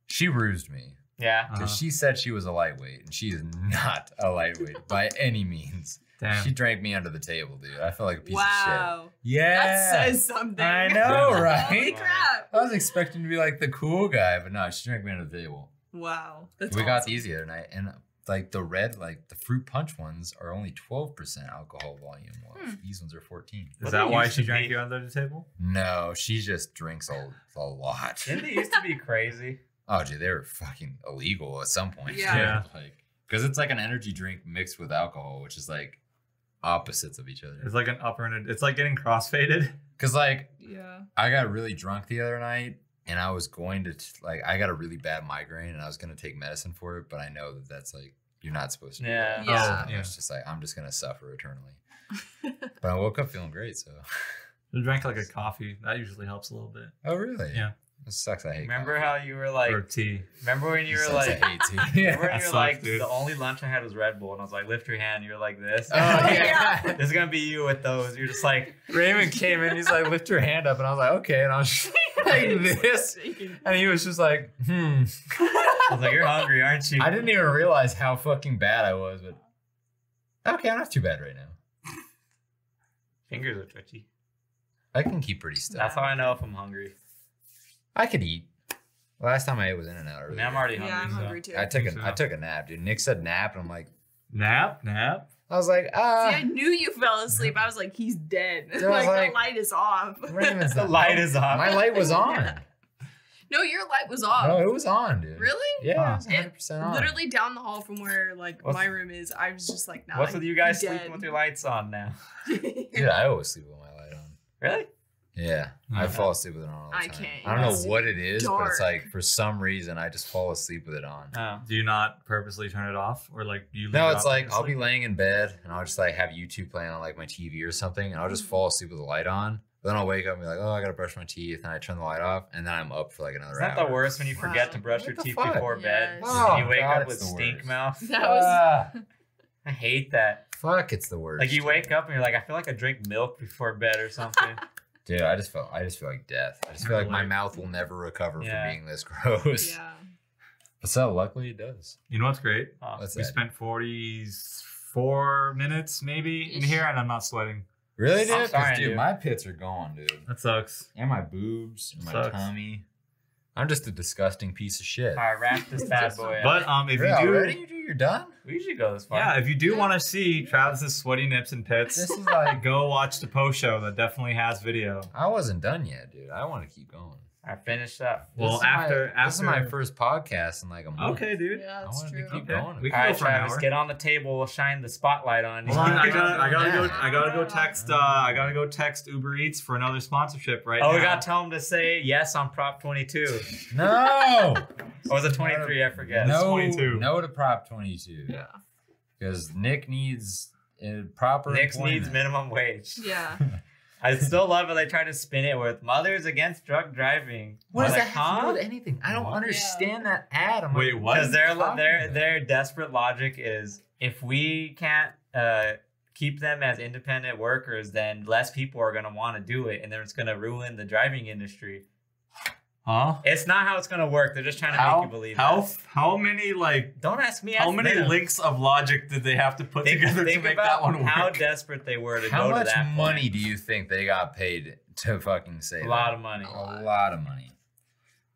she rused me. Yeah. Because she said she was a lightweight, and she is not a lightweight by any means. Damn. She drank me under the table, dude. I felt like a piece of Wow. shit. Yeah. That says something. I know, right? Holy crap. I was expecting to be like the cool guy, but no, she drank me under the table. Wow. That's We got awesome. these the other night, and like the red, like the fruit punch ones are only 12% alcohol volume. While these ones are 14. Is What that they why used she to drank be. you under the table? No, she just drinks a lot. Didn't they used to be crazy? Oh, dude, they were fucking illegal at some point. Yeah. Yeah. Like, because it's like an energy drink mixed with alcohol, which is like opposites of each other. It's like an upper and it's like getting crossfaded. Because like Yeah. I got really drunk the other night, and I was going to like I got a really bad migraine, and I was going to take medicine for it, but I know that that's like you're not supposed to. do Yeah. that. Yeah. So Yeah. It's just like I'm just going to suffer eternally. But I woke up feeling great. So. I drank like a coffee. That usually helps a little bit. Oh really? Yeah. It sucks. I hate. Remember coffee. how you were like? Or tea. Remember when you were Sucks, like? I hate tea. Remember when That you were sucks, like, dude. the only lunch I had was Red Bull, and I was like, lift your hand. You were like this. Oh yeah. This is gonna be you with those. You're just like, Raymond came in. He's like, lift your hand up, and I was like, okay. And I was just like this, and he was just like, I was like, you're hungry, aren't you? I didn't even realize how fucking bad I was, but okay, I'm not too bad right now. Fingers are twitchy. I can keep pretty still. That's how I know if I'm hungry. I could eat. Last time I ate was In and Out I earlier. mean, I'm already hungry. Yeah, I'm so. hungry too. I took a nap, dude. Nick said nap, and I'm like, Nap? I was like, See, I knew you fell asleep. I was like, he's dead. So I was like, like- the light is off. Raymond's The not- light is off. My light was on. No, your light was off. No, it was on, dude. Really? Yeah, it was It 100% on. Literally down the hall from where like What's- my room is. I was just like, nah. What's with you guys dead. sleeping with your lights on now? Dude, I always sleep with my light on. Really? Yeah, I Yeah. fall asleep with it on all the I time. can't. I don't It's know what it is, but it's dark. like for some reason I just fall asleep with it on. Oh. Do you not purposely turn it off? Or like do you leave No, it it's off like I'll be purposely? laying in bed and I'll just like have YouTube playing on like my TV or something, and I'll just fall asleep with the light on. But then I'll wake up and be like, oh, I gotta brush my teeth, and I turn the light off, and then I'm up for like another Is that hour. the worst when you forget Wow. to brush What your the teeth fuck? before bed? Yes. Oh, And you wake God, up with it's the stink worst. mouth. That was Ah, I hate that. fuck, it's the worst. Like you wake up and you're like, I feel like I drink milk before bed or something. Dude, I just feel like death. I just feel like my Like- mouth will never recover Yeah. from being this gross. yeah. But so luckily it does. You know what's great? Oh. What's We that? spent 44 minutes maybe in here and I'm not sweating. Really, dude? I'm 'Cause, sorry, dude, dude. my pits are gone, dude. That sucks. And my boobs, and my Sucks. tummy. I'm just a disgusting piece of shit. All right, wrap this bad boy up. But if Really, you do already? You're done? We usually go this far. yeah, if you do Yeah. want to see Travis's sweaty nips and pits, This is like, go watch the post show that definitely has video. I wasn't done yet, dude. I want to keep going. I finished up. Well, This is this is my first podcast in like a month. Okay, dude. Yeah, I that's wanted true. to keep Okay. going. We All can right, go for an Travis, hour. get on the table. We'll shine the spotlight on you. Hold on, I gotta Yeah. go text. I gotta go text Uber Eats for another sponsorship right now. Oh, we gotta tell him to say yes on Prop 22. No! Or was it 23? I forget. No, 22. no to Prop 22. Yeah. Because Nick needs proper Nick employment. needs minimum wage. Yeah. I still love how they try to spin it with mothers against drug driving. What does Like, that have to do huh? with anything? I don't What? understand that ad. I'm Wait, like, what? Because are you talking their about? their desperate logic is if we can't keep them as independent workers, then less people are gonna want to do it, and then it's gonna ruin the driving industry. Huh? It's not how it's gonna work. They're just trying to make you believe. that. How many like Don't ask me. how ask many them. links of logic did they have to put together to Think make about that one work? how desperate they were to How go much to that money point. do you think they got paid to fucking say A that? lot of money. A lot of money.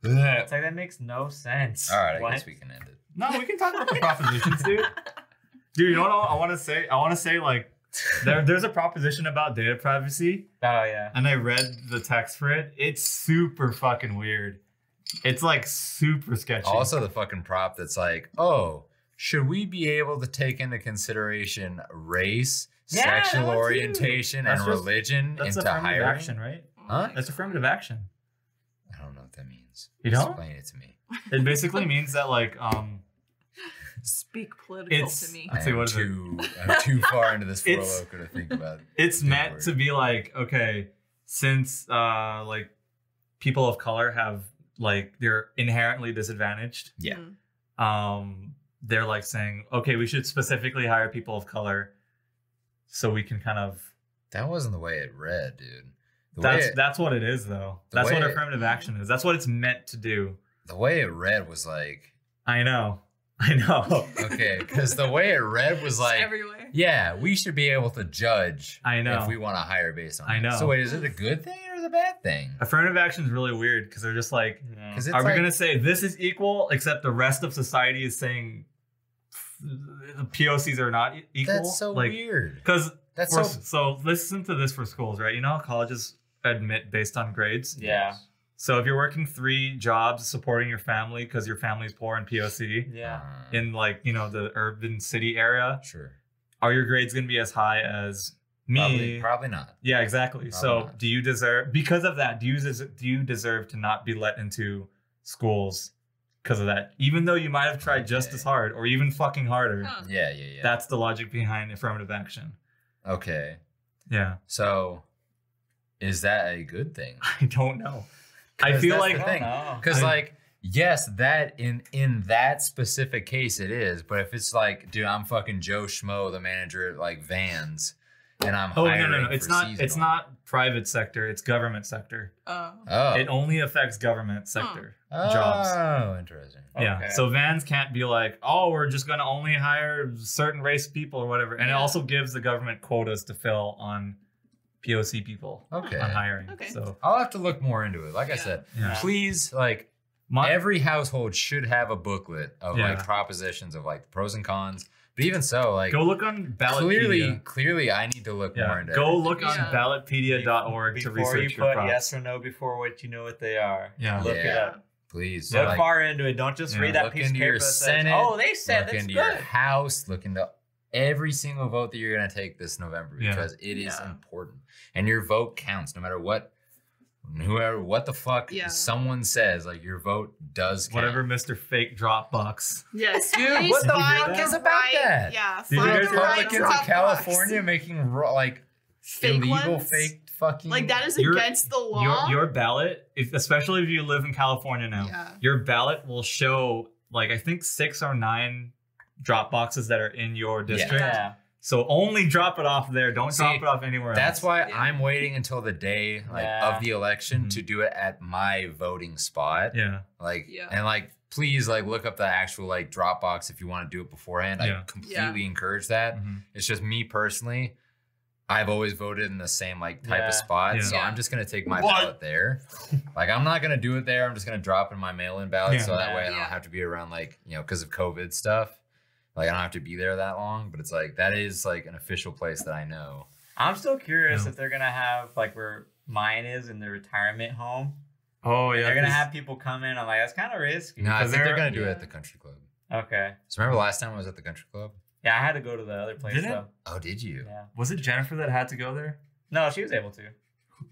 It's like that makes no sense. All right, I What? guess we can end it. No, we can talk about the propositions, dude. Dude, you know what I want to say? I want to say like there's a proposition about data privacy, Oh yeah. and I read the text for it. It's super fucking weird. It's like super sketchy. Also, the fucking prop that's like, oh, should we be able to take into consideration race, Yeah, sexual that one too. orientation, That's and just- religion That's into affirmative hiring? action, right? Huh? That's affirmative action. I don't know what that means. You don't? Explain it to me. It basically means that like Speak political It's- to me. I'd say, what is it? I'm too far into this It's- Loco to think about it. it's Good meant word. to be like, okay, since like people of color have like they're inherently disadvantaged, Yeah. they're like saying, okay, we should specifically hire people of color so we can kind of That wasn't the way it read, dude. The way that's what it is though. the That's what way- affirmative action is. That's what it's meant to do. the way it read was like, I know. okay, because the way it read was It's like, everywhere. yeah, we should be able to judge I know. if we want to hire based on I that. know. So wait, is it a good thing or the bad thing? Affirmative action is really weird because they're just like, Because it's are we like, going to say this is equal except the rest of society is saying the POCs are not equal? that's so like, weird. Because That's so listen to this for schools, right? You know how colleges admit based on grades? Yeah. So if you're working 3 jobs supporting your family because your family's poor in POC Yeah. in like, you know, the urban city area, Sure. are your grades going to be as high as me? Probably not. Yeah, exactly. So Probably not. do you deserve, because of that, do you deserve to not be let into schools because of that? Even though you might have tried just Okay. as hard or even fucking harder. Huh. Yeah, yeah, yeah. That's the logic behind affirmative action. Okay. Yeah. So, is that a good thing? I don't know. I 'Cause feel that's like the thing. No. Because I- like, yes, that in that specific case it is. But if it's like, dude, I'm fucking Joe Schmo, the manager at like Vans, and I'm oh hiring no. It's for not. It's seasonal. not private sector. It's government sector. Oh. Oh. It only affects government sector jobs. Oh, interesting. Yeah. Okay. So Vans can't be like, oh, we're just going to only hire certain race people or whatever. And it Yeah. also gives the government quotas to fill on POC people Okay. on hiring. Okay. So I'll have to look more into it. Like I Yeah. said, yeah. please, like every household should have a booklet of Yeah. like propositions of like the pros and cons. But even so, like Go look on Ballotpedia. clearly, I need to look more Yeah. into. Go everything. look on Yeah. ballotpedia.org to Before you research your put props. yes or no before what you know what they are. Yeah. Look it Yeah. up. Please Look like, far into it. Don't just Yeah. read that look piece of into paper your that says, Senate, "Oh, they said look that's into good." your house, look into every single vote that you're gonna take this November Yeah. because it is Yeah. important, and your vote counts no matter what. Whoever, what the fuck Yeah. someone says, like your vote does count. Whatever Mr. Fake Dropbox. Yes. Dude, please what the find fuck the is about right- that? Yeah. Did you find guys the hear right Republicans Dropbox. of California making like Fake illegal ones? fake fucking Like that is Your- against the law. Your ballot, especially if you live in California now, Yeah. your ballot will show like I think 6 or 9 drop boxes that are in your district. Yeah. So only drop it off there. Don't See, drop it off anywhere That's else. why Yeah. I'm waiting until the day like Yeah. of the election Mhm. to do it at my voting spot. Yeah. Like Yeah. and like please like look up the actual like Dropbox if you want to do it beforehand. Yeah. I completely encourage that. Mhm. It's just me personally. I've always voted in the same like type Yeah. of spot, Yeah. so Yeah. I'm just gonna take my What? ballot there. Like I'm not gonna do it there. I'm just gonna drop in my mail-in ballot, Yeah. so that way I Yeah. don't have to be around like because of COVID stuff. Like I don't have to be there that long. But it's like that is like an official place that I know. I'm still curious Yeah. if they're gonna have like where mine is in the retirement home. Oh yeah. They're gonna 'cause- have people come in. I'm like, that's kind of risky. No, I 'Cause think they're they're- gonna do it yeah. at the country club. Okay. So remember last time I was at the country club? Yeah, I had to go to the other place Did it? though. Oh, did you? Yeah. Was it Jennifer that had to go there? No, she was able to.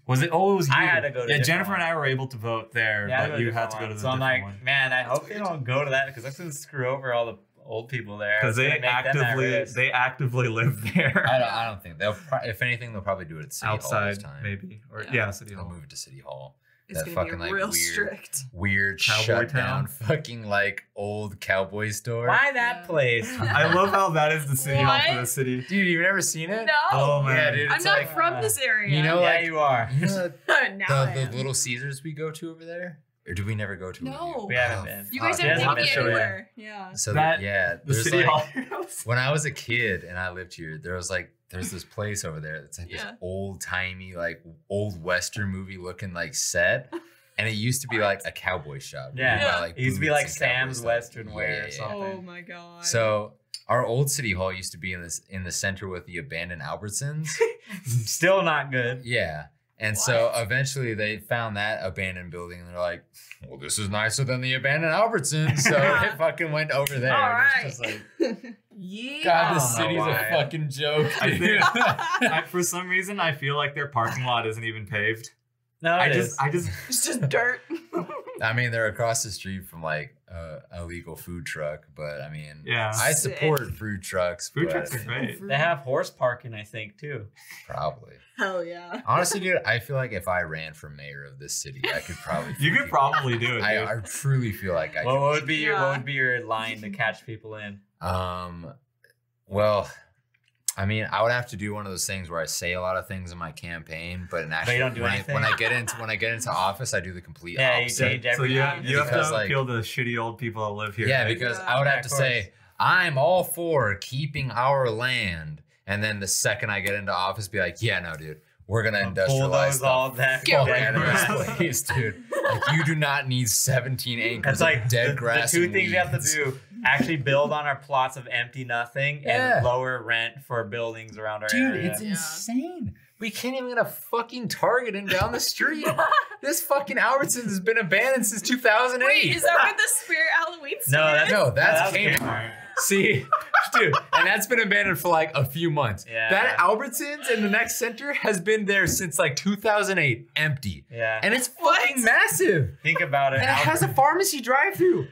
Was it? Oh, it was you. I had to go to Yeah, different Jennifer and one. I were able to vote there, Yeah, I but you had to go to the So I'm different like, one. man, I That's hope they weird. don't go to that because that's gonna screw over all the old people there. Because It's they gonna make them at risk. actively live there. I don't think they'll. If anything, they'll probably do it at City Hall Outside, this time. maybe, or Yeah. yeah, City They'll Hall. move it to City Hall. It's that gonna fucking, be like, real weird- strict. Weird Cowboy shut town. down, fucking like old cowboy store. Why that Yeah. place? I love how that is the City Hall for What? the city. Dude, you've never seen it? No. Oh man, Yeah, dude. I'm It's not like, from this area. you know, yeah, like- you are. You know now I the am. Little Caesars we go to over there, or do we never go to? it with No. you? We haven't Oh, been. You guys fuck. haven't Yeah, taken me I'll show you. anywhere. Yeah. So That- yeah, the there's City like, Hall. when I was a kid and I lived here, there's this place over there that's like this Yeah. old timey, like old Western movie looking like set. And it used to be like a cowboy shop. Yeah. You buy, Yeah. like, It used to be boots like and cowboy Sam's stuff. Western Yeah, wear yeah, or yeah. something. Oh my god. So Our old city hall used to be in the center with the abandoned Albertsons. Still not good. Yeah. And so eventually they found that abandoned building and they're like, well, this is nicer than the abandoned Albertsons. So it fucking went over there. All And right. it's just like, Yeah. God, this I don't know city's a why. fucking joke. I dude. think for some reason I feel like their parking lot isn't even paved. No, I it just It's just dirt. I mean, they're across the street from like a legal food truck, but I mean, Yeah. I support food trucks. Food but trucks are great. They have horse parking, I think, too. Probably. Hell yeah. Honestly, dude, I feel like if I ran for mayor of this city, I could probably. You could probably do it, dude. I truly feel like I What could. would be your Yeah. what would be your line to catch people in? Well, I mean, I would have to do one of those things where I say a lot of things in my campaign, but in actually, you don't do when anything? when I get into office, I do the complete Yeah, you opposite. change So everything. you have Because, to like- appeal to the shitty old people that live here. Yeah, right? because Yeah. I would Yeah, have of to say I'm all for keeping our land, and then the second I get into office, be like, yeah, no, dude, we're gonna industrialize Bulldoze all stuff. that. Get Fuck rid out of of it. this place, dude. Like, you do not need 17 acres That's like of dead the grass. two and things we have to weeds. do: actually build on our plots of empty nothing Yeah. and lower rent for buildings around our Dude, area. it's Yeah. insane. We can't even get a fucking Target in down the street. This fucking Albertsons has been abandoned since 2008. Wait, is that where the Spirit Halloween No, store that's is? No, that's that was Kmart. See, dude, and that's been abandoned for like a few months. Yeah. That Albertsons in the next center has been there since like 2008, empty. Yeah. And it's What? fucking massive. Think about it. And it has a pharmacy drive-through.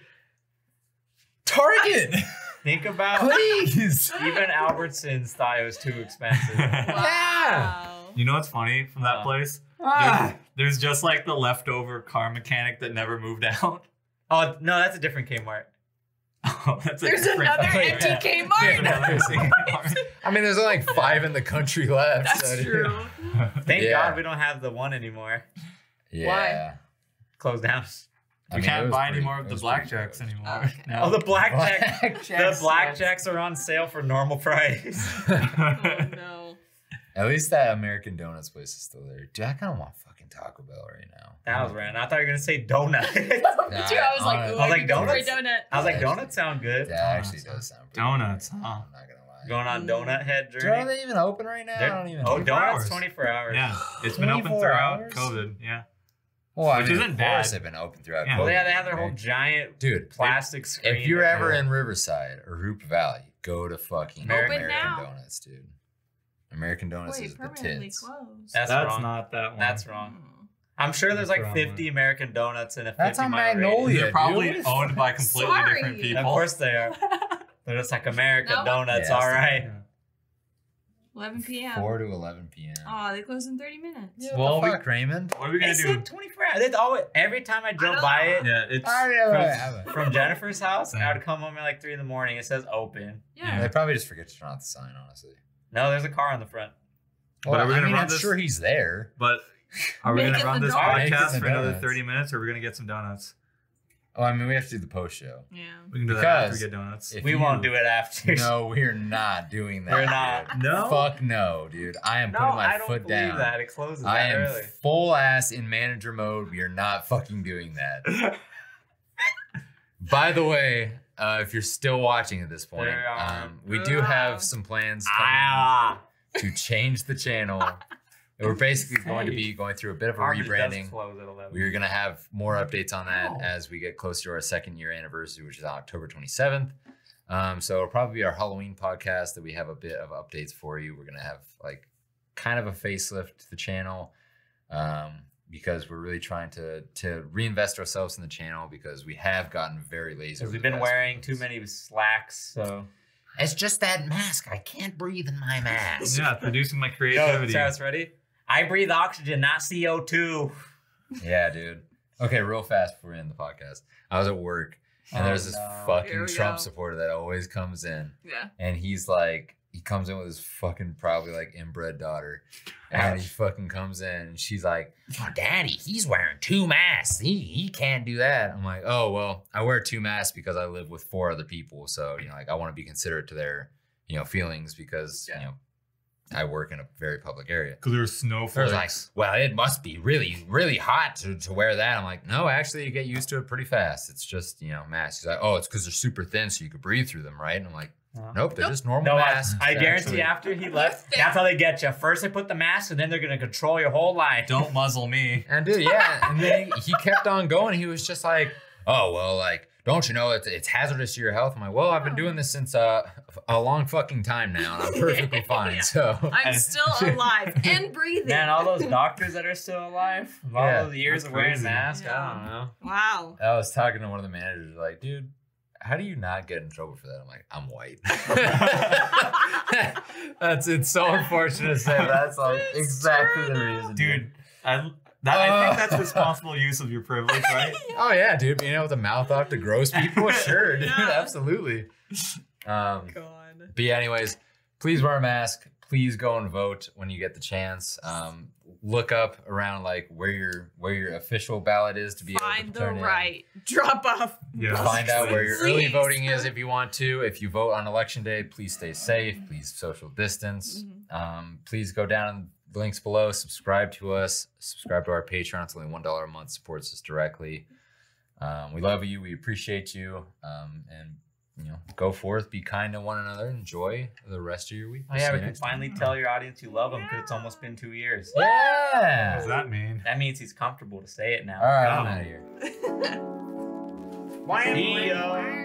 Target, Think about please. even Albertsons thought it was too expensive. Wow. You know what's funny from that Oh. place? Ah. There's just like the leftover car mechanic that never moved out. Oh no, that's a different Kmart. Oh, that's a There's different another thing. empty Yeah. Kmart. Yeah. I mean, there's only like 5 in the country left. That's so, dude. true. Thank Yeah. God we don't have the one anymore. Yeah. Why? Closed down. I We mean, it can't was buy pretty- any more of it the was pretty blackjacks close. anymore. Okay. now. Oh, the blackjack. Blackjacks. The blackjacks are on sale for normal price. Oh no. At least that American Donuts place is still there. Dude, I kind of want fucking Taco Bell right now. That was random. I thought you were gonna say donut. Dude, I was like, I ooh, was I like, could go for a donuts? donut. I was like, donuts sound good. That actually does sound pretty Donuts, good. huh? I'm not gonna lie. Going on donut head Dude, are journey. they even open right now? I don't even know. Oh, donuts hours. 24 hours. Yeah, it's been open 24 throughout hours? COVID. Yeah. Well, I Which mean, isn't of course bad. they've been open throughout Yeah. COVID. Well, yeah, they have their whole right? giant Dude, plastic screen. if you're that- ever in Riverside or Hoop Valley, go to fucking Open American now. Donuts, dude. American Donuts Wait, is the permanently tits. closed. That's That's wrong. not that one. That's wrong. I'm sure there's That's like wrong 50 American donuts in a 50 That's on mile Magnolia. radius. They're probably dude. owned by completely Sorry. different people. Of course they are. They're just like American No. donuts, Yeah, all that's right. Yeah. 11 p.m. 4 to 11 p.m. Oh, they close in 30 minutes. Yeah, Well, what we- the fuck, Raymond? What are we They gonna do? said 24 hours. It's always, every time I drove by it Yeah, it's from Jennifer's house, I would come home at like 3 in the morning. It says open. Yeah. They probably just forget to turn off the sign, honestly. No, there's a car on the front. But are we I gonna mean, run I'm this- sure he's there. But are we Making gonna run the this donuts. Making podcast the for another donuts. 30 minutes, or we're gonna get some donuts? Oh, I mean, we have to do the post show. Yeah. We can do that after we Because get donuts. if We you- won't do it after. No, we're not doing that. We're not. dude. No? Fuck no, dude. I am No, putting my I don't foot believe down. that. It closes I that am early. full ass in manager mode. We are not fucking doing that. By the way, if you're still watching at this point, There are- we do have some plans coming Ah. to change the channel. We're basically going to be going through a bit of a Harvard does rebranding. close at 11. We're going to have more updates on that Wow. as we get closer to our 2nd-year anniversary, which is on October 27th. So it'll probably be our Halloween podcast that we have a bit of updates for you. We're going to have like kind of a facelift to the channel because we're really trying to reinvest ourselves in the channel because we have gotten very lazy. Because over we've the been past wearing few too months. many slacks, so. It's just that mask. I can't breathe in my mask. Yeah, producing my Yo, creativity. Travis, ready? I breathe oxygen, not CO2. Yeah, dude. Okay, real fast before we end the podcast. I was at work and Oh, there's this no. Here fucking we Trump go. supporter that always comes in. Yeah. And he's like, he comes in with his fucking probably like inbred daughter. And he fucking comes in and she's like, oh, daddy, he's wearing 2 masks. He can't do that. I'm like, oh, well, I wear 2 masks because I live with 4 other people. So, you know, like I want to be considerate to their, you know, feelings because, you know, I work in a very public area. Because there's They're snowflakes. like, well, it must be really, really hot to wear that. I'm like, no, actually, you get used to it pretty fast. It's just, you know, masks. He's like, oh, it's because they're super thin, so you could breathe through them, right? And I'm like, Nope, they're just normal No, masks. I guarantee actually. after he left, that's how they get you. First they put the mask, and then they're gonna control your whole life. Don't muzzle me. And dude, yeah, and then he kept on going. He was just like, "Oh well, like, don't you know it's hazardous to your health?" I'm like, "Well, I've been doing this since a long fucking time now, and I'm perfectly fine." Yeah. So I'm still alive and breathing. Man, all those doctors that are still alive, all Yeah, those years of that's wearing crazy. masks, Yeah. I don't know. Wow. I was talking to one of the managers, like, "Dude, how do you not get in trouble for that?" I'm like, "I'm white." It's so unfortunate to say, but that's like It's exactly true, the though. reason, Dude, I think that's responsible use of your privilege, right? Oh yeah, dude. Being able to mouth off to gross people, sure, dude, Yeah. absolutely. God. But yeah, anyways, please wear a mask. Please go and vote when you get the chance. Look up around like where your official ballot is to be Find able to the turn in. right drop off. Yeah. Find out where your early Please. voting is if you want to. If you vote on election day, please stay safe. Please social distance. Please go down the links below. Subscribe to us. Subscribe to our Patreon. It's only $1 a month. Supports us directly. We love you. We appreciate you. And go forth, be kind to one another, enjoy the rest of your week. Oh yeah, See we you can next time. finally tell your audience you love them because it's almost been 2 years. What Yeah. does that mean? That means he's comfortable to say it now. All right, Yeah. I'm out of here. See ya.